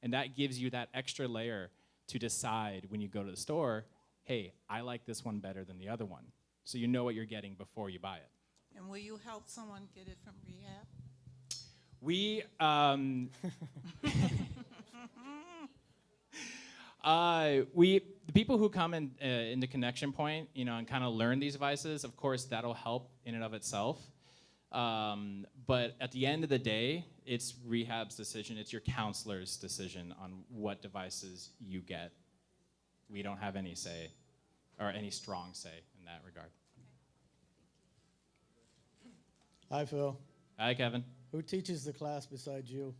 And that gives you that extra layer to decide when you go to the store, hey, I like this one better than the other one. So you know what you're getting before you buy it. And will you help someone get it from rehab? We, the people who come into Connection Point, you know, and kind of learn these devices, of course, that'll help in and of itself. But at the end of the day, it's rehab's decision. It's your counselor's decision on what devices you get. We don't have any say, or any strong say in that regard. Hi, Phil. Hi, Kevin. Who teaches the class besides you?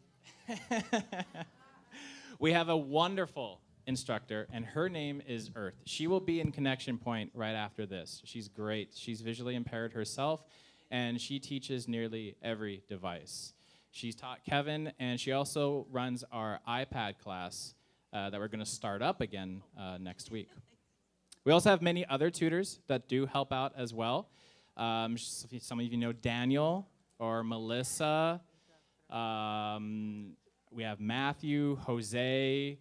We have a wonderful instructor, and her name is Earth. She will be in Connection Point right after this. She's great. She's visually impaired herself, and she teaches nearly every device. She's taught Kevin, and she also runs our iPad class that we're going to start up again next week. We also have many other tutors that do help out as well. Some of you know Daniel or Melissa. We have Matthew, Jose,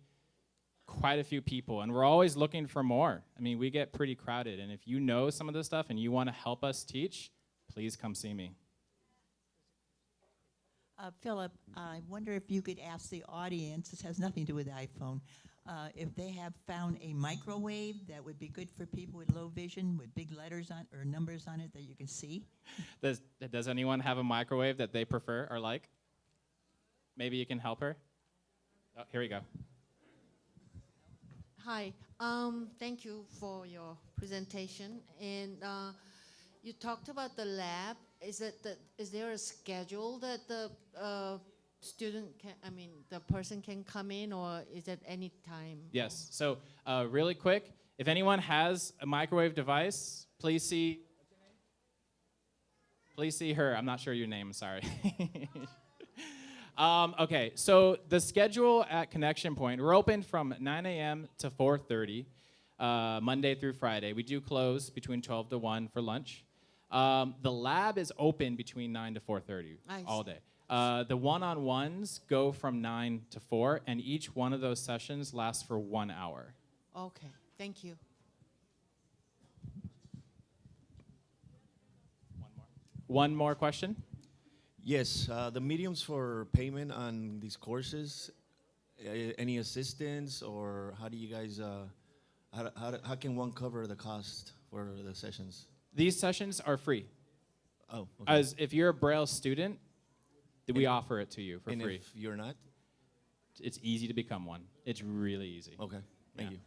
quite a few people, and we're always looking for more. I mean, we get pretty crowded, and if you know some of this stuff and you want to help us teach, please come see me. Phillip, I wonder if you could ask the audience, this has nothing to do with the iPhone, if they have found a microwave that would be good for people with low vision with big letters on or numbers on it that you can see. Does anyone have a microwave that they prefer or like? Maybe you can help her? Oh, here we go. Hi, thank you for your presentation. And you talked about the lab. Is there a schedule that the the person can come in, or is it any time? Yes. So really quick, if anyone has a microwave device, please see her. I'm not sure your name, sorry. Okay, so the schedule at Connection Point, we're open from 9 a.m. to 4:30, Monday through Friday. We do close between 12 to 1 for lunch. The lab is open between 9 to 4:30 all day. The one-on-ones go from 9 to 4, and each one of those sessions lasts for 1 hour. Okay, thank you. One more question? Yes, the mediums for payment on these courses, any assistance, or how do you guys, how can one cover the cost for the sessions? These sessions are free. Oh, okay. As if you're a Braille student, we offer it to you for and free. If you're not? It's easy to become one. It's really easy. Okay, thank you.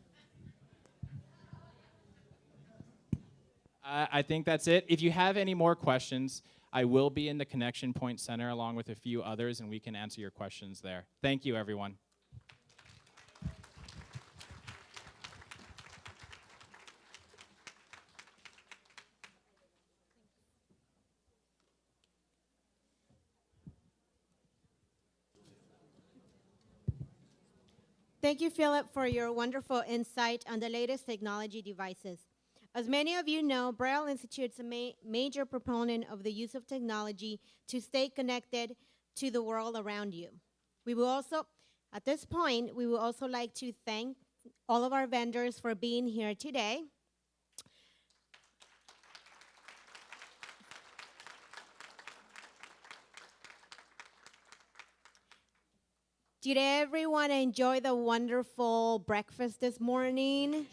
I think that's it. If you have any more questions, I will be in the Connection Point Center along with a few others, and we can answer your questions there. Thank you, everyone. Thank you, Phillip, for your wonderful insight on the latest technology devices. As many of you know, Braille Institute is a major proponent of the use of technology to stay connected to the world around you. We will also, at this point, we would also like to thank all of our vendors for being here today. Did everyone enjoy the wonderful breakfast this morning?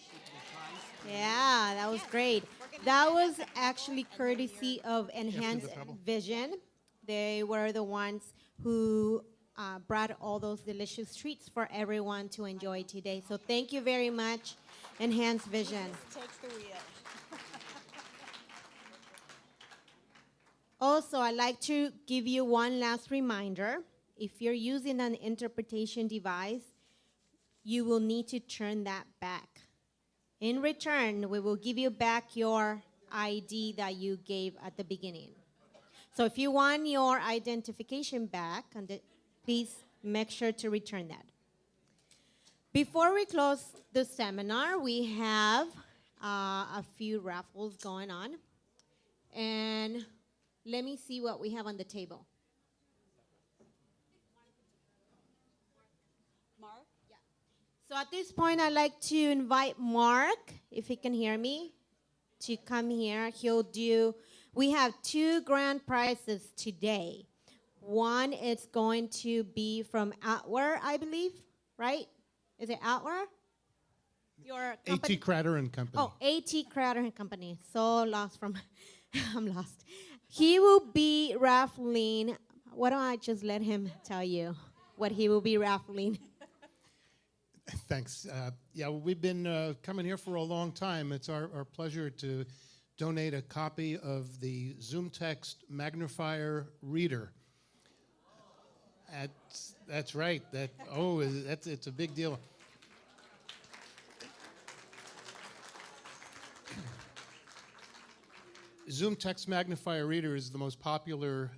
Yeah, that was great. That was actually courtesy of Enhanced Vision. They were the ones who brought all those delicious treats for everyone to enjoy today. So thank you very much, Enhanced Vision. Takes the wheel. Also, I'd like to give you one last reminder. If you're using an interpretation device, you will need to turn that back. In return, we will give you back your ID that you gave at the beginning. So if you want your identification back, please make sure to return that. Before we close the seminar, we have a few raffles going on. And let me see what we have on the table. So at this point, I'd like to invite Mark, if he can hear me, to come here. We have 2 grand prizes today. One is going to be from Outward, I believe, right? Is it Outward? Your company? AT Crater and Company. Oh, AT Crater and Company. So lost from, I'm lost. He will be raffling. Why don't I just let him tell you what he will be raffling? Thanks. Yeah, we've been coming here for a long time. It's our pleasure to donate a copy of the Zoom Text Magnifier Reader. That's right. It's a big deal. Zoom Text Magnifier Reader is the most popular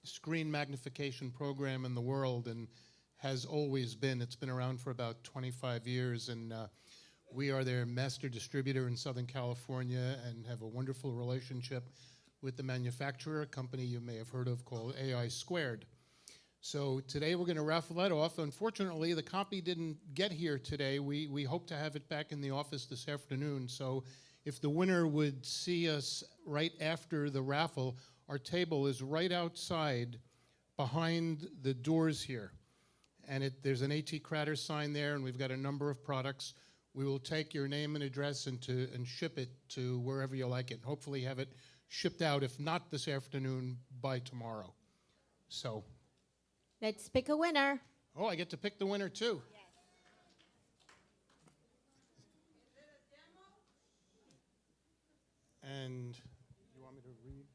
screen magnification program in the world and has always been. It's been around for about 25 years, and we are their master distributor in Southern California and have a wonderful relationship with the manufacturer, a company you may have heard of called AI Squared. So today we're going to raffle that off. Unfortunately, the copy didn't get here today. We hope to have it back in the office this afternoon. So if the winner would see us right after the raffle, our table is right outside behind the doors here. And there's an AT Crater sign there, and we've got a number of products. We will take your name and address and ship it to wherever you like it. Hopefully have it shipped out, if not this afternoon, by tomorrow. So. Let's pick a winner. Oh, I get to pick the winner too. Yes. And you want me to read?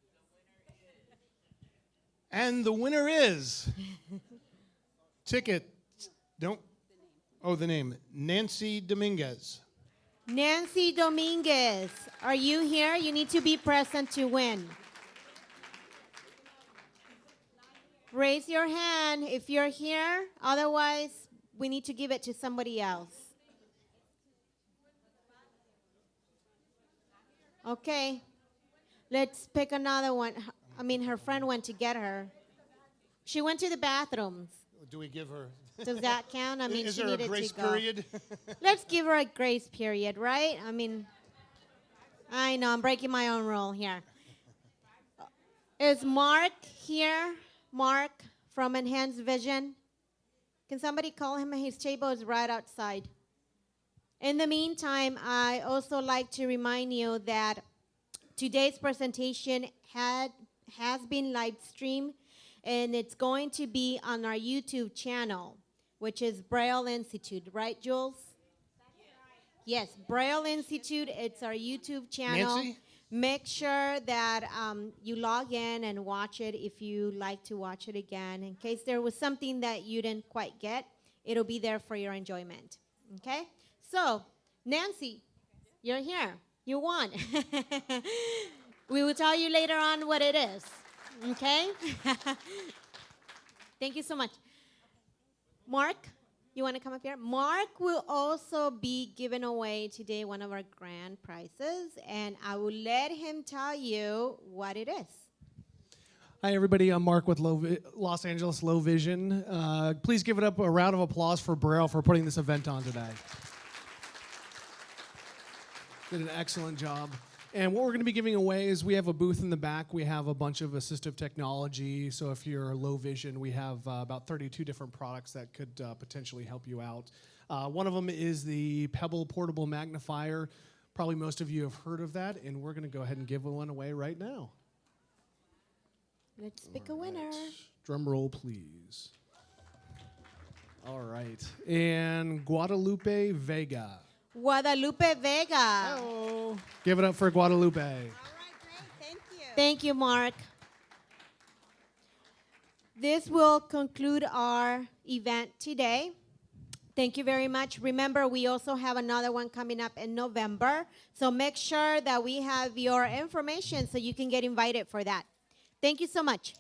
And the winner is ticket. Don't. Oh, the name. Nancy Dominguez. Nancy Dominguez, are you here? You need to be present to win. Raise your hand if you're here. Otherwise, we need to give it to somebody else. Okay. Let's pick another one. I mean, her friend went to get her. She went to the bathrooms. Do we give her? Does that count? I mean, is she there needed a grace to go. period? Let's give her a grace period, right? I mean, I know, I'm breaking my own rule here. Is Mark here? Mark from Enhanced Vision? Can somebody call him? His table is right outside. In the meantime, I also like to remind you that today's presentation has been live streamed, and it's going to be on our YouTube channel, which is Braille Institute, right, Jules? Yes, Braille Institute, it's our YouTube channel. Nancy? Make sure that you log in and watch it if you like to watch it again. In case there was something that you didn't quite get, it'll be there for your enjoyment, okay? So, Nancy, you're here. You won. We will tell you later on what it is, okay? Thank you so much. Mark, you want to come up here? Mark will also be giving away today one of our grand prizes, and I will let him tell you what it is. Hi, everybody. I'm Mark with Los Angeles Low Vision. Please give it up a round of applause for Braille for putting this event on today. Did an excellent job. And what we're going to be giving away is we have a booth in the back. We have a bunch of assistive technology. So if you're low vision, we have about 32 different products that could potentially help you out. One of them is the Pebble Portable Magnifier. Probably most of you have heard of that, and we're going to go ahead and give one away right now. Let's pick a winner. Drum roll, please. All right. And Guadalupe Vega. Guadalupe Vega. Hello. Give it up for Guadalupe. All right, great. Thank you. Thank you, Mark. This will conclude our event today. Thank you very much. Remember, we also have another one coming up in November. So make sure that we have your information so you can get invited for that. Thank you so much.